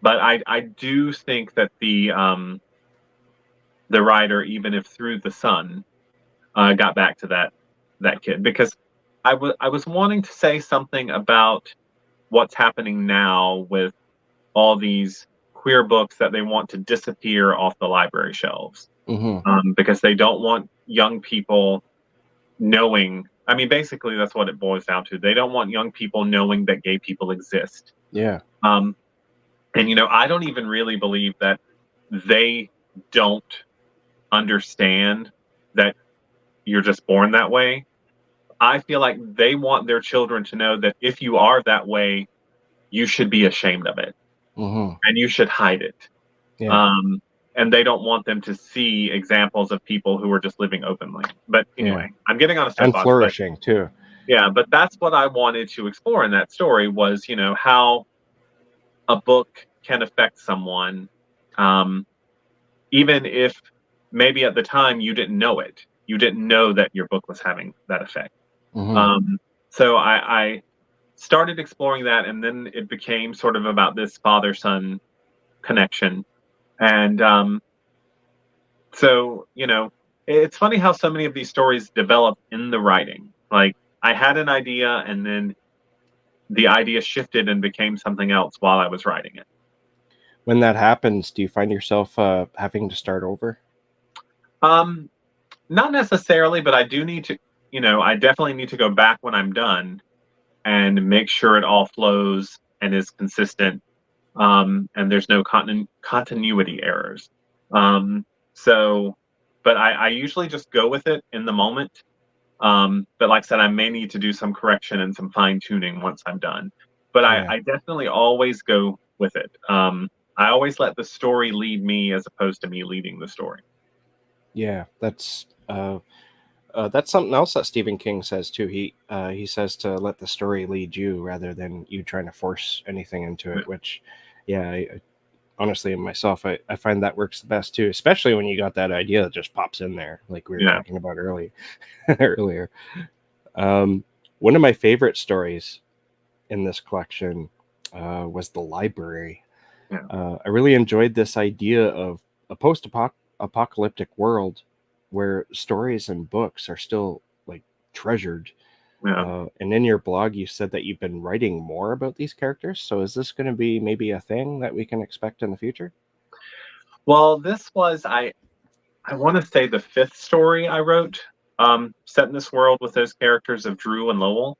but I do think that the writer, even if through the son, got back to that kid because I was wanting to say something about what's happening now with all these queer books that they want to disappear off the library shelves Mm-hmm. because they don't want young people knowing. I mean, basically, that's what it boils down to. They don't want young people knowing that gay people exist. Yeah. Um, and I don't even really believe that they don't understand that you're just born that way. I feel like they want their children to know that if you are that way, you should be ashamed of it Mm-hmm. and you should hide it. Yeah. Um, and they don't want them to see examples of people who are just living openly. But Yeah. anyway, I'm getting on a And soapbox, but flourishing too. yeah, but that's what I wanted to explore in that story was, how a book can affect someone, um, even if maybe at the time you didn't know it. You didn't know that your book was having that effect. Hmm. So I started exploring that, and then it became sort of about this father-son connection. And so, it's funny how so many of these stories develop in the writing. Like, I had an idea, and then the idea shifted and became something else while I was writing it. When that happens, do you find yourself having to start over? Um, Not necessarily, but I do need to, I definitely need to go back when I'm done and make sure it all flows and is consistent, and there's no continuity errors. Um, so, but I usually just go with it in the moment. But like I said, I may need to do some correction and some fine tuning once I'm done. But Yeah. I definitely always go with it. I always let the story lead me as opposed to me leading the story. Yeah, that's something else that Stephen King says too. He says to let the story lead you rather than you trying to force anything into it. Which, yeah, honestly, myself, I find that works the best too. Especially when you got that idea that just pops in there, like we were Yeah. talking about earlier. Um, One of my favorite stories in this collection was The Library. Yeah. I really enjoyed this idea of a post-apocalyptic world where stories and books are still like treasured. Yeah. And in your blog, you said that you've been writing more about these characters. So is this going to be maybe a thing that we can expect in the future? Well, this was I want to say the fifth story I wrote, set in this world with those characters of Drew and Lowell.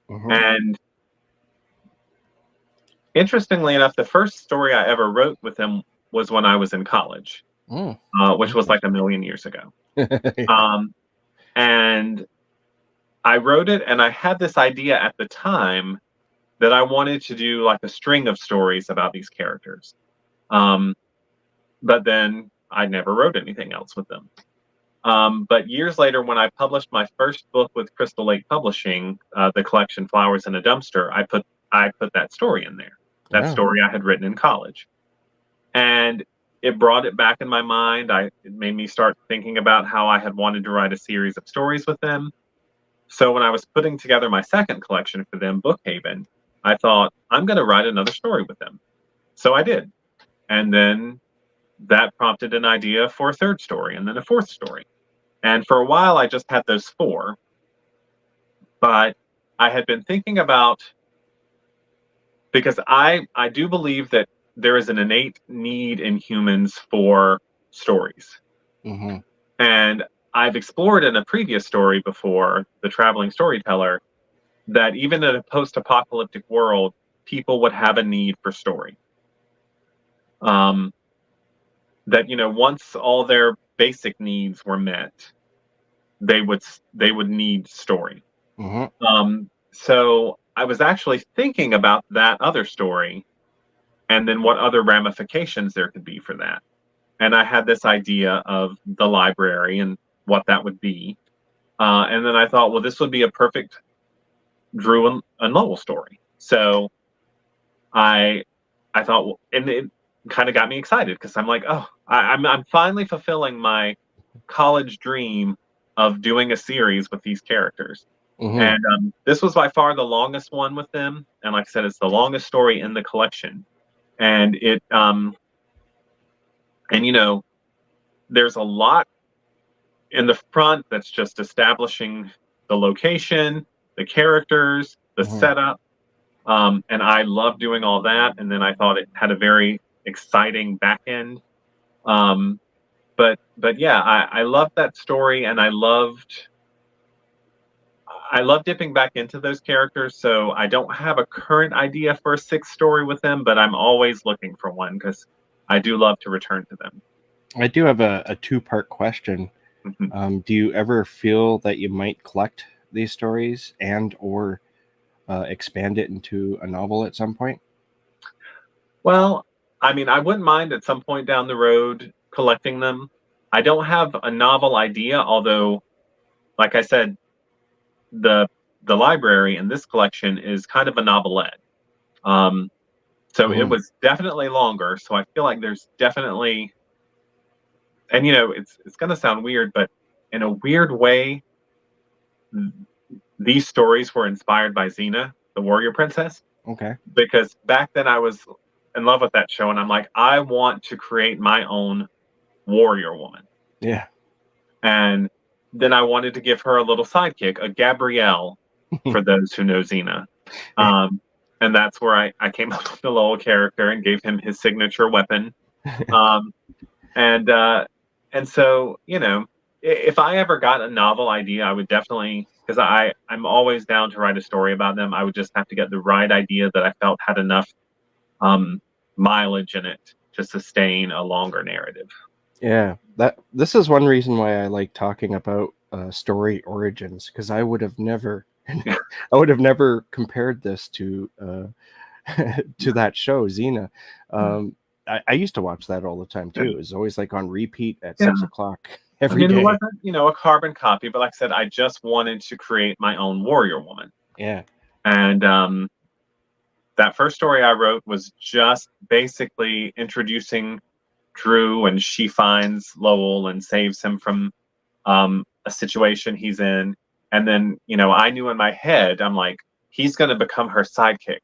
Hmm. And interestingly enough, the first story I ever wrote with them was when I was in college, Mm, which was like a million years ago. Um, and I wrote it, and I had this idea at the time that I wanted to do like a string of stories about these characters. Um, but then I never wrote anything else with them. But years later, when I published my first book with Crystal Lake Publishing, the collection Flowers in a Dumpster, I put that story in there. That Yeah. story I had written in college, and it brought it back in my mind. It made me start thinking about how I had wanted to write a series of stories with them. So when I was putting together my second collection for them, Bookhaven, I thought I'm going to write another story with them. So I did, and then that prompted an idea for a third story, and then a fourth story. And for a while, I just had those four, but I had been thinking about, because I do believe that there is an innate need in humans for stories. Hmm. And I've explored in a previous story before, The Traveling Storyteller, that even in a post apocalyptic world, people would have a need for story. Um, that, once all their basic needs were met, they would need story. Hmm. So I was actually thinking about that other story and then what other ramifications there could be for that. And I had this idea of the library and what that would be. And then I thought, well, this would be a perfect Drew and Lowell story. So I I thought, well, and it kind of got me excited because I'm like, oh, I'm finally fulfilling my college dream of doing a series with these characters. Hmm. And this was by far the longest one with them. And like I said, it's the longest story in the collection. And there's a lot in the front that's just establishing the location, the characters, the Hmm. setup. And I love doing all that. And then I thought it had a very exciting back end. Um, but yeah, I loved that story, and I love dipping back into those characters, so I don't have a current idea for a sixth story with them, but I'm always looking for one because I do love to return to them. I do have a two-part question. Mhm. Do you ever feel that you might collect these stories and or expand it into a novel at some point? Well, I mean, I wouldn't mind at some point down the road collecting them. I don't have a novel idea, although, like I said, the the library in this collection is kind of a novelette. Um, So it was definitely longer. So I feel like there's definitely, and it's going to sound weird, but in a weird way, these stories were inspired by Xena, the warrior princess, Okay. because back then I was in love with that show, and I'm like, I want to create my own warrior woman. Yeah. And then I wanted to give her a little sidekick, a Gabrielle, for those who know Xena. And that's where I came up with the little character and gave him his signature weapon. Um, and so, if I ever got a novel idea, I would definitely, because I'm always down to write a story about them. I would just have to get the right idea that I felt had enough mileage in it to sustain a longer narrative. Yeah, this is one reason why I like talking about story origins, because I would have never compared this to to that show, Xena. I used to watch that all the time too. It was always like on repeat at 6:00 every day. It wasn't, a carbon copy, but like I said, I just wanted to create my own warrior woman. Yeah. And that first story I wrote was just basically introducing Drew, and she finds Lowell and saves him from a situation he's in. And then, I knew in my head, I'm like, he's going to become her sidekick.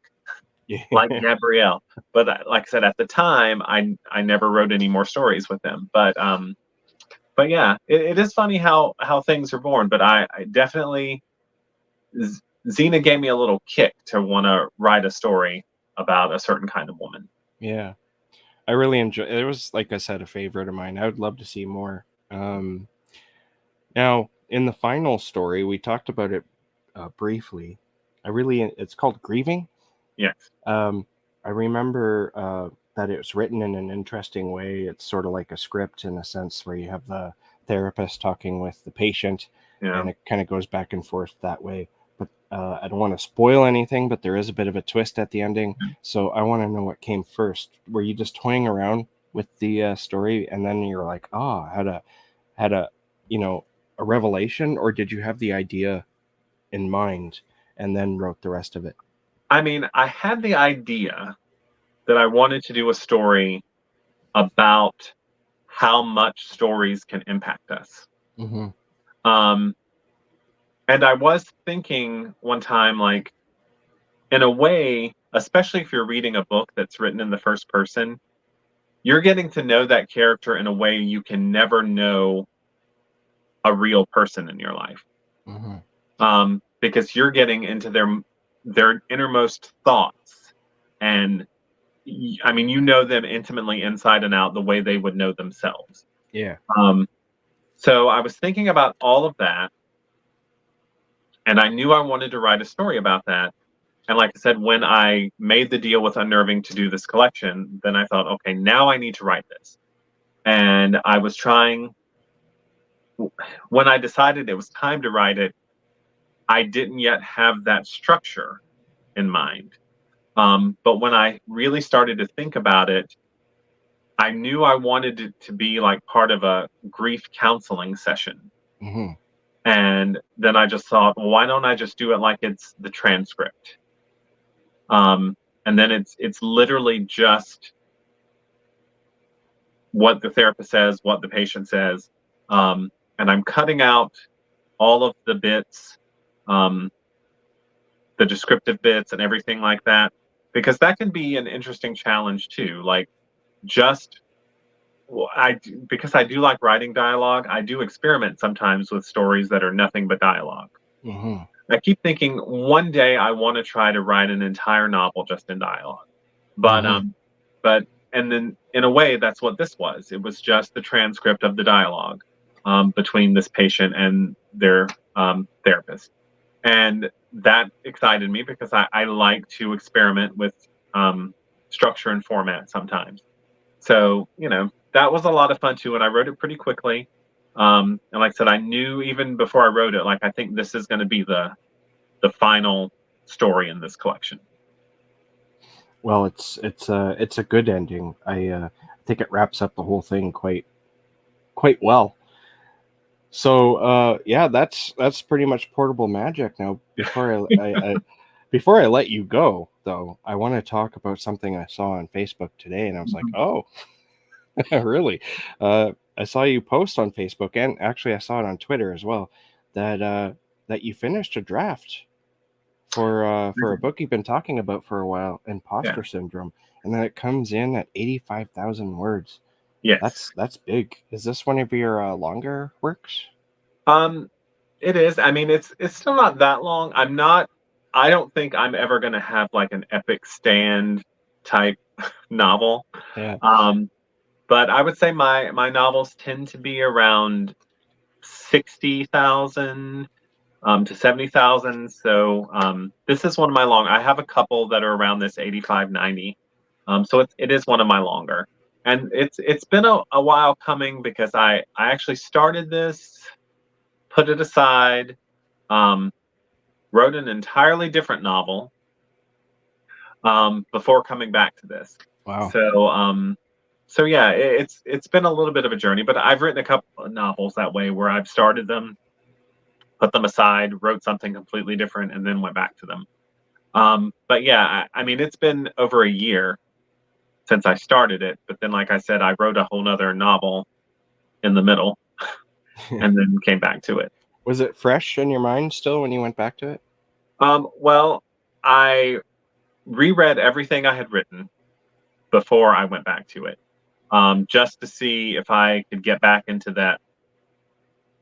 Yeah. Like Gabrielle. But like I said, at the time, I never wrote any more stories with them. But yeah, it is funny how things are born. But I definitely, Xena gave me a little kick to want to write a story about a certain kind of woman. Yeah, I really enjoy it. It was, like I said, a favorite of mine. I would love to see more. Now, in the final story, we talked about it briefly. It's called Grieving. Yes. I remember that it was written in an interesting way. It's sort of like a script in a sense, where you have the therapist talking with the patient, and it kind of goes back and forth that way. But I don't want to spoil anything, but there is a bit of a twist at the ending. So I want to know what came first. Were you just toying around with the story, and then you're like, oh, had a a revelation, or did you have the idea in mind and then wrote the rest of it? I mean, I had the idea that I wanted to do a story about how much stories can impact us. Mm-hmm. And I was thinking one time, like, in a way, especially if you're reading a book that's written in the first person, you're getting to know that character in a way you can never know a real person in your life. Mm-hmm. Because you're getting into their innermost thoughts, and I mean, you know them intimately inside and out the way they would know themselves. Yeah. So I was thinking about all of that, and I knew I wanted to write a story about that. And like I said, when I made the deal with Unnerving to do this collection, then I thought, okay, now I need to write this. And I was trying, when I decided it was time to write it, I didn't yet have that structure in mind. But when I really started to think about it, I knew I wanted it to be like part of a grief counseling session. Mm-hmm. And then I just thought, well, why don't I just do it like it's the transcript? And then it's literally just what the therapist says, what the patient says. And I'm cutting out all of the bits, the descriptive bits and everything like that, because that can be an interesting challenge too. Like, because I do like writing dialogue, I do experiment sometimes with stories that are nothing but dialogue. Mm-hmm. I keep thinking one day I want to try to write an entire novel just in dialogue. But and then in a way that's what this was. It was just the transcript of the dialogue between this patient and their therapist. And that excited me because I like to experiment with structure and format sometimes. So, that was a lot of fun too, and I wrote it pretty quickly. And like I said, I knew even before I wrote it, like, I think this is going to be the final story in this collection. Well, it's a good ending. I think it wraps up the whole thing quite well. So yeah, that's pretty much Portable Magic now. Before Before I let you go, though, I want to talk about something I saw on Facebook today, and I was like, oh, really? I saw you post on Facebook, and actually I saw it on Twitter as well, that you finished a draft for a book you've been talking about for a while, Yeah. Imposter Syndrome, and then it comes in at 85,000 words. Yes. That's big. Is this one of your longer works? It is. I mean, it's still not that long. I don't think I'm ever gonna have like an epic stand type novel. Yeah. Um, but I would say my novels tend to be around 60,000 to 70,000. So this is one of my long. I have a couple that are around this 85, 90. So it is one of my longer, and it's been a while coming because I actually started this, put it aside, um, wrote an entirely different novel before coming back to this. Wow. So yeah, it's been a little bit of a journey, but I've written a couple of novels that way where I've started them, put them aside, wrote something completely different, and then went back to them. But yeah, I mean, it's been over a year since I started it, but then, like I said, I wrote a whole nother novel in the middle and then came back to it. Was it fresh in your mind still when you went back to it? Well, I reread everything I had written before I went back to it, just to see if I could get back into that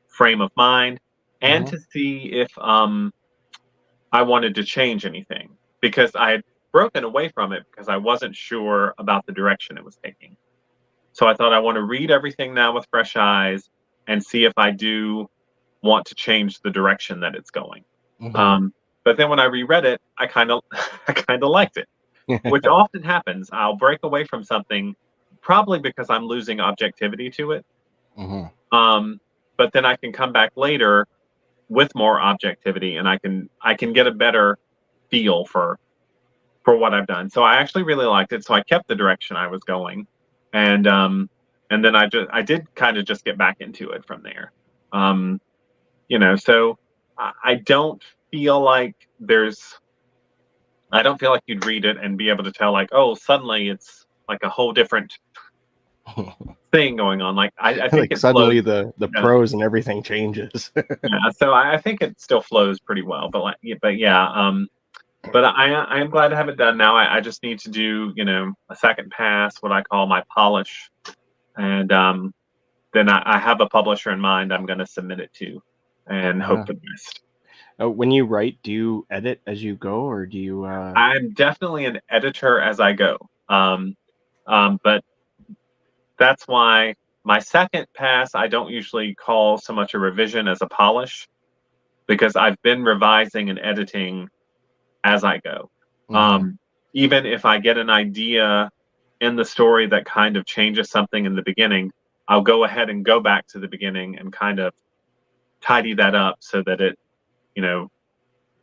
frame of mind and Mhm. to see if I wanted to change anything because I had broken away from it because I wasn't sure about the direction it was taking. So I thought I want to read everything now with fresh eyes and see if I do want to change the direction that it's going. Mhm. Um, but then when I reread it, I kind of I kind of liked it, which often happens. I'll break away from something probably because I'm losing objectivity to it. Mhm. Um, but then I can come back later with more objectivity and I can get a better feel for what I've done. So I actually really liked it. So I kept the direction I was going, and then I did kind of just get back into it from there. Um, so I don't feel like there's I don't feel like you'd read it and be able to tell like, oh, suddenly it's like a whole different thing going on. Like I think Like it flows. suddenly the Yeah, prose and everything changes. yeah. So I think it still flows pretty well. But yeah. But I am glad to have it done now. I just need to do a second pass, what I call my polish, and then I have a publisher in mind I'm going to submit it to, and hope Ah. for the best. When you write, do you edit as you go, or do you? I'm definitely an editor as I go, but that's why my second pass I don't usually call so much a revision as a polish because I've been revising and editing as I go. Mhm. Um, Even if I get an idea in the story that kind of changes something in the beginning, I'll go ahead and go back to the beginning and kind of tidy that up so that you know,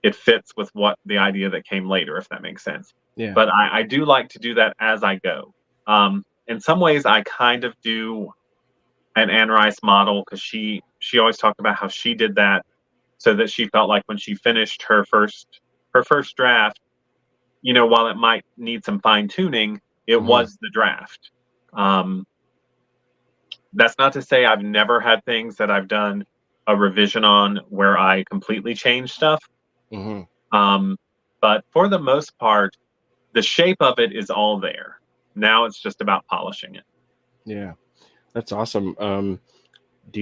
it fits with what the idea that came later, if that makes sense. Yeah. But I do like to do that as I go. In some ways, I kind of do an Anne Rice model because she always talked about how she did that so that she felt like when she finished her first draft, while it might need some fine tuning, it Mhm. was the draft. Um, that's not to say I've never had things that I've done a revision on where I completely change stuff. Mhm. Um, but for the most part, the shape of it is all there. Now it's just about polishing it. Yeah. That's awesome. Do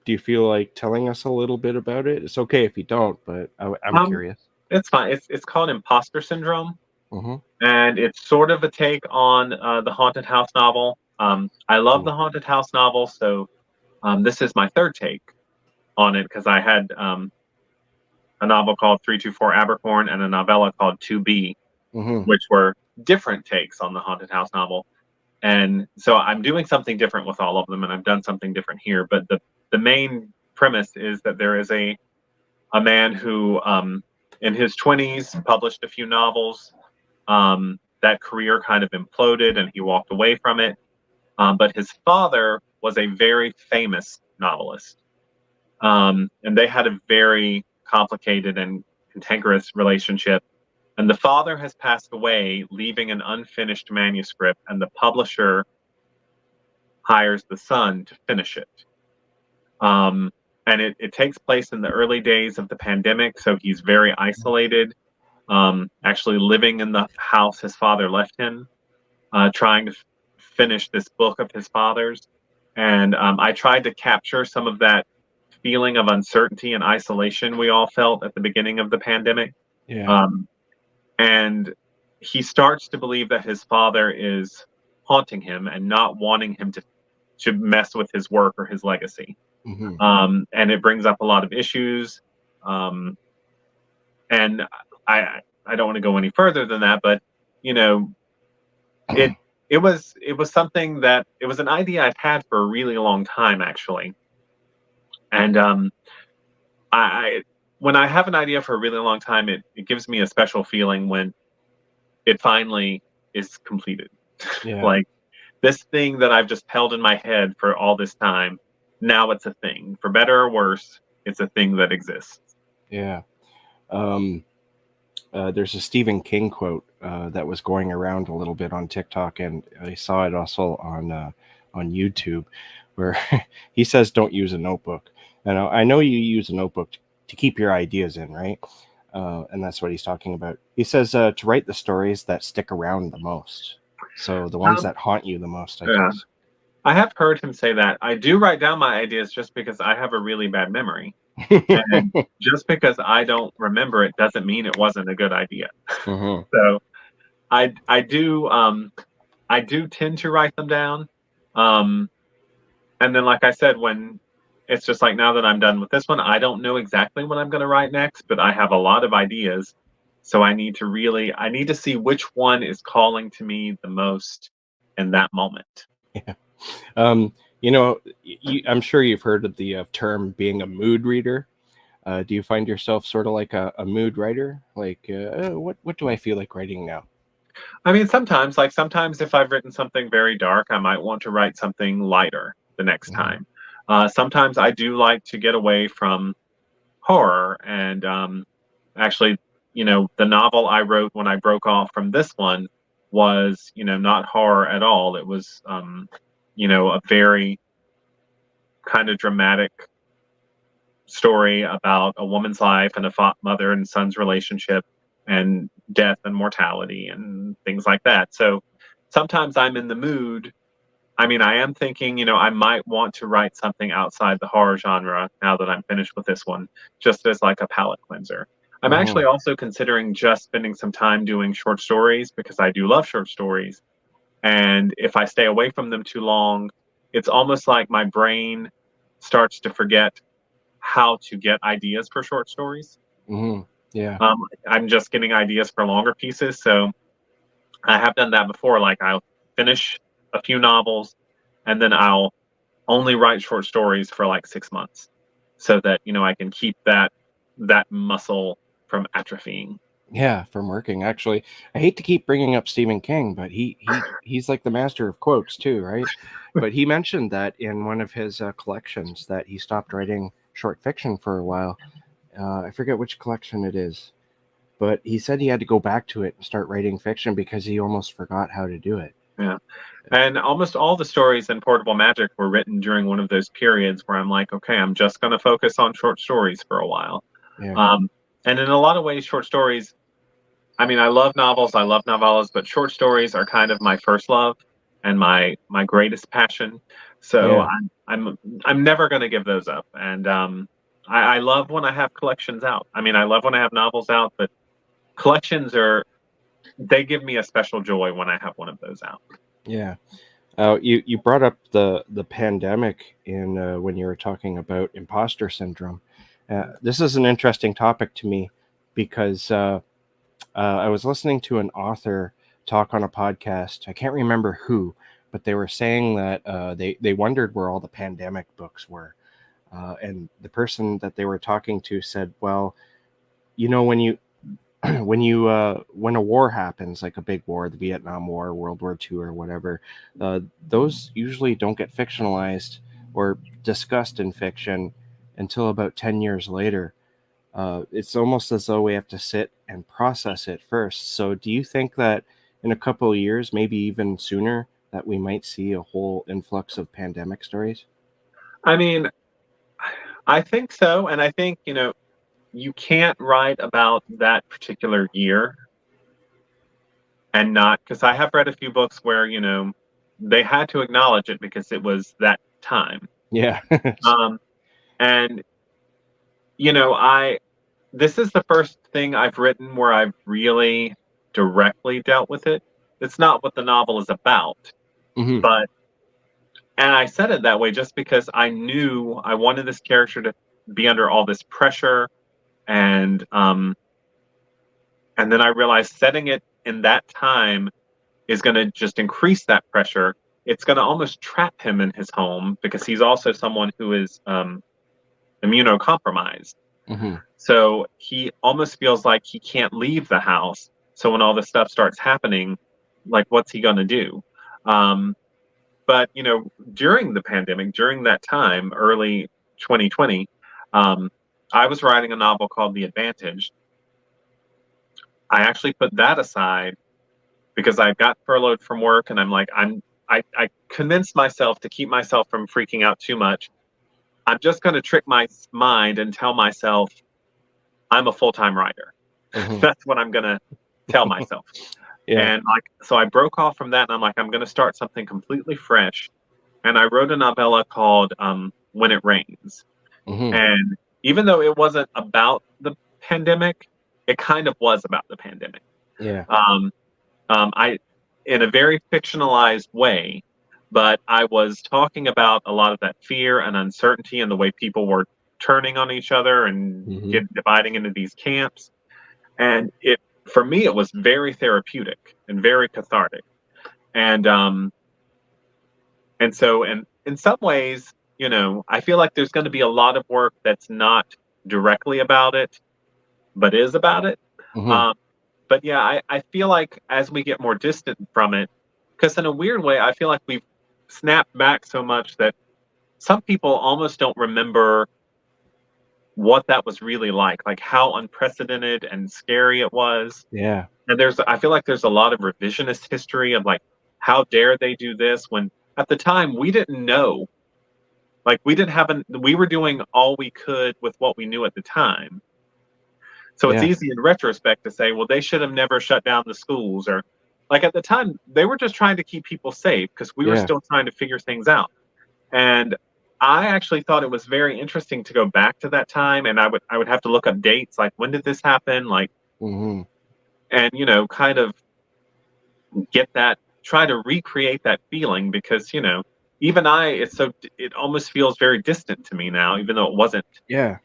you feel like telling us a little bit about it? It's okay if you don't, but I'm Um, curious. it's fine. It's called imposter syndrome, Mhm. and it's sort of a take on the haunted house novel. I love the Cool. haunted house novel, so this is my third take on it because I had a novel called 324 Abercorn and a novella called 2B, Mhm. which were different takes on the haunted house novel. And so I'm doing something different with all of them, and I've done something different here. But the main premise is that there is a man who, in his 20s, published a few novels. That career kind of imploded, and he walked away from it. But his father was a very famous novelist, and they had a very complicated and cantankerous relationship. And the father has passed away, leaving an unfinished manuscript, and the publisher hires the son to finish it. And it takes place in the early days of the pandemic, so he's very isolated, actually living in the house his father left him, trying to finish this book of his father's. And I tried to capture some of that feeling of uncertainty and isolation we all felt at the beginning of the pandemic. Yeah. And he starts to believe that his father is haunting him and not wanting him to mess with his work or his legacy. And it brings up a lot of issues. And I don't want to go any further than that, but you know, it was something that it was an idea I've had for a really long time, actually. And I when I have an idea for a really long time, it gives me a special feeling when it finally is completed. Yeah. Like this thing that I've just held in my head for all this time, now it's a thing. For better or worse, it's a thing that exists. Yeah. There's a Stephen King quote that was going around a little bit on TikTok, and I saw it also on YouTube, where he says, "Don't use a notebook." And I know you use a notebook to keep your ideas in, right? And that's what he's talking about. He says to write the stories that stick around the most, so the ones that haunt you the most, I guess. I have heard him say that. I do write down my ideas just because I have a really bad memory. And just because I don't remember it doesn't mean it wasn't a good idea. So I do tend to write them down. And then, like I said, when it's just like now that I'm done with this one, I don't know exactly what I'm going to write next, but I have a lot of ideas. So I need to see which one is calling to me the most in that moment. Yeah. I'm sure you've heard of the term being a mood reader. Do you find yourself sort of like a mood writer? Like, what do I feel like writing now? I mean, sometimes if I've written something very dark, I might want to write something lighter the next time. Sometimes I do like to get away from horror. And actually, the novel I wrote when I broke off from this one was, not horror at all. It was, a very kind of dramatic story about a woman's life and a mother and son's relationship and death and mortality and things like that. So sometimes I'm in the mood. I mean, I am thinking, I might want to write something outside the horror genre now that I'm finished with this one, just as like a palate cleanser. I'm actually also considering just spending some time doing short stories because I do love short stories. And if I stay away from them too long, it's almost like my brain starts to forget how to get ideas for short stories. Yeah. I'm just getting ideas for longer pieces. So I have done that before. Like I'll finish a few novels and then I'll only write short stories for like 6 months so that, I can keep that muscle from atrophying. Yeah, from working. Actually, I hate to keep bringing up Stephen King, but he's like the master of quotes too, right? But he mentioned that in one of his collections that he stopped writing short fiction for a while. I forget which collection it is, but he said he had to go back to it and start writing fiction because he almost forgot how to do it. Yeah. And almost all the stories in Portable Magic were written during one of those periods where I'm like, okay, I'm just going to focus on short stories for a while. Yeah. And in a lot of ways, short stories, I mean, I love novels, I love novellas, but short stories are kind of my first love and my greatest passion. So Yeah. I'm never going to give those up. And I love when I have collections out. I mean, I love when I have novels out, but collections they give me a special joy when I have one of those out. Yeah. You brought up the pandemic in when you were talking about imposter syndrome. This is an interesting topic to me because I was listening to an author talk on a podcast. I can't remember who, but they were saying that they wondered where all the pandemic books were. And the person that they were talking to said, well, when a war happens, like a big war, the Vietnam War, World War II, or whatever, those usually don't get fictionalized or discussed in fiction until about 10 years later. it's almost as though we have to sit and process it first. So do you think that in a couple of years, maybe even sooner, that we might see a whole influx of pandemic stories? I mean, I think so. And I think, you can't write about that particular year and not, because I have read a few books where, they had to acknowledge it because it was that time. Yeah. Um, and, I this is the first thing I've written where I've really directly dealt with it. It's not what the novel is about, Hmm. but and I said it that way just because I knew I wanted this character to be under all this pressure, and then I realized setting it in that time is going to just increase that pressure. It's going to almost trap him in his home because he's also someone who is immunocompromised. Hmm. So he almost feels like he can't leave the house. So when all this stuff starts happening, like what's he going to do? Um, but during the pandemic, during that time, early 2020, um, I was writing a novel called The Advantage. I actually put that aside because I got furloughed from work, and I'm like, I convinced myself to keep myself from freaking out too much. I'm just going to trick my mind and tell myself I'm a full-time writer. Hmm. That's what I'm going to tell myself. Yeah. And so I broke off from that, and I'm like, I'm going to start something completely fresh. And I wrote a novella called When It Rains. Hmm. And even though it wasn't about the pandemic, it kind of was about the pandemic. Yeah. Um, I, in a very fictionalized way, but I was talking about a lot of that fear and uncertainty and the way people were turning on each other and Hmm. dividing into these camps. And for me, it was very therapeutic and very cathartic. And so in some ways, I feel like there's going to be a lot of work that's not directly about it, but is about it. Hmm. Um, but yeah, I feel like as we get more distant from it, because in a weird way, I feel like we've snapped back so much that some people almost don't remember what that was really like how unprecedented and scary it was. Yeah. And I feel like there's a lot of revisionist history of like, how dare they do this when at the time we didn't know. Like we were doing all we could with what we knew at the time. So it's Yeah. easy in retrospect to say, well, they should have never shut down the schools, or like at the time they were just trying to keep people safe because we were Yeah. still trying to figure things out. And I actually thought it was very interesting to go back to that time, and I would have to look up dates, like when did this happen, like, Hmm. and kind of try to recreate that feeling because even it almost feels very distant to me now, even though it wasn't Yeah.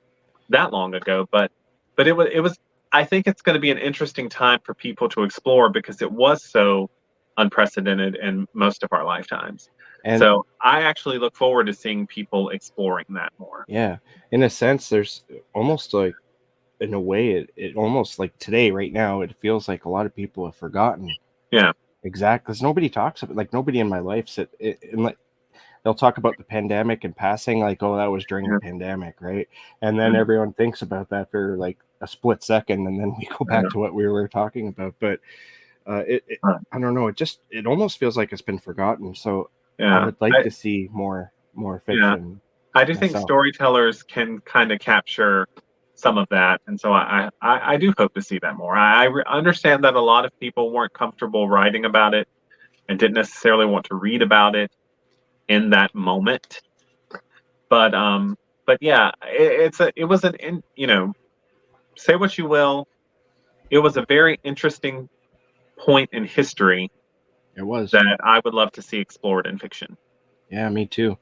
that long ago. But it was. I think it's going to be an interesting time for people to explore because it was so unprecedented in most of our lifetimes. And So I actually look forward to seeing people exploring that more. yeah, in a sense, there's almost like, in a way, it almost like today, right now, it feels like a lot of people have forgotten Yeah. exact, because nobody talks about, like, nobody in my life said it, and like they'll talk about the pandemic and passing, like, oh, that was during the Yeah. pandemic, right? And then Mhm. everyone thinks about that for like a split second, and then we go I back know. to what we were talking about. But I don't know, it almost feels like it's been forgotten. So I Yeah. would like to see more Yeah. fiction I do think myself. storytellers can kind of capture some of that, and so I do hope to see that more. Understand that a lot of people weren't comfortable writing about it and didn't necessarily want to read about it in that moment, but yeah, it was say what you will, it was a very interesting point in history It was. that I would love to see explored in fiction. Yeah, me too.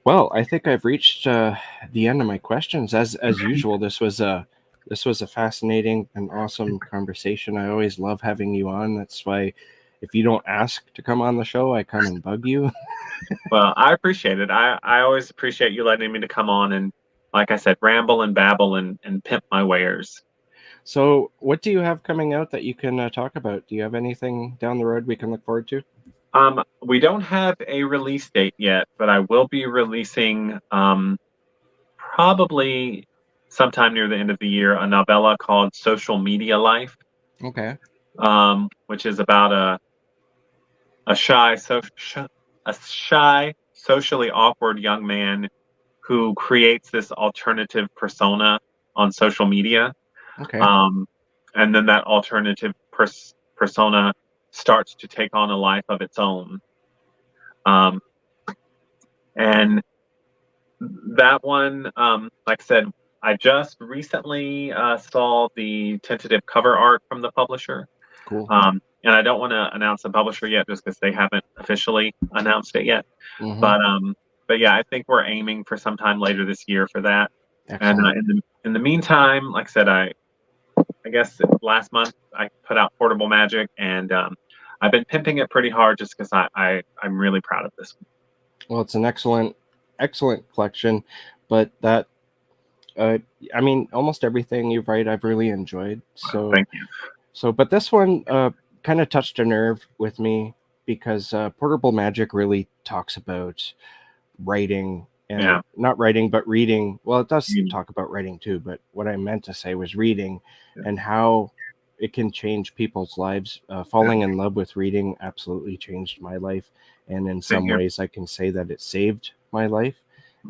Well, I think I've reached the end of my questions. As usual, this was a fascinating and awesome conversation. I always love having you on. That's why, if you don't ask to come on the show, I come and bug you. Well, I appreciate it. I always appreciate you letting me to come on and, like I said, ramble and babble and pimp my wares. So, what do you have coming out that you can talk about? Do you have anything down the road we can look forward to? We don't have a release date yet, but I will be releasing probably sometime near the end of the year a novella called Social Media Life, Okay. which is about a shy, socially awkward young man who creates this alternative persona on social media. Okay. And then that alternative persona starts to take on a life of its own. And that one, like I said, I just recently saw the tentative cover art from the publisher. Cool. And I don't want to announce the publisher yet just because they haven't officially announced it yet. Mm-hmm. But yeah, I think we're aiming for sometime later this year for that. Excellent. And in the meantime, like I said, I guess last month I put out Portable Magic, and I've been pimping it pretty hard just because I'm really proud of this one. Well, it's an excellent collection, but that, I mean, almost everything you write, I've really enjoyed. So, Thank you. So, but this one kind of touched a nerve with me because Portable Magic really talks about writing and not writing, but reading. Well, it does talk about writing too, but what I meant to say was reading and how it can change people's lives. Falling in love with reading absolutely changed my life. And in some ways I can say that it saved my life.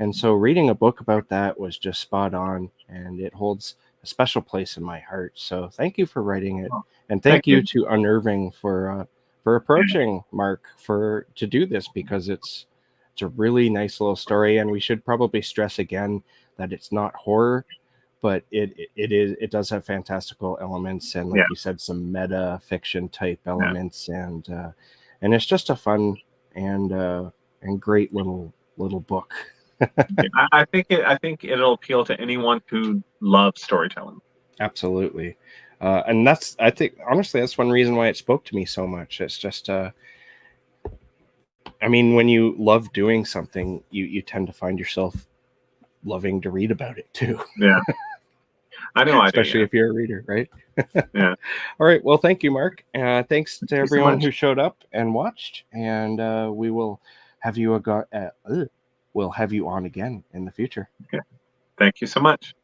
And so reading a book about that was just spot on, and it holds a special place in my heart. So thank you for writing it. And thank you to Unnerving for approaching Mark to do this, because it's a really nice little story. And we should probably stress again that it's not horror, but it does have fantastical elements, and like you said, some meta fiction type elements, and it's just a fun and great little book. I think it'll appeal to anyone who loves storytelling. Absolutely. And I think honestly that's one reason why it spoke to me so much. It's just I mean, when you love doing something, you tend to find yourself loving to read about it too. Yeah. I know. Especially if you're a reader, right? Yeah. All right. Well, thank you, Mark. Thanks to everyone who showed up and watched, and we will have you we'll have you on again in the future. Okay. Thank you so much.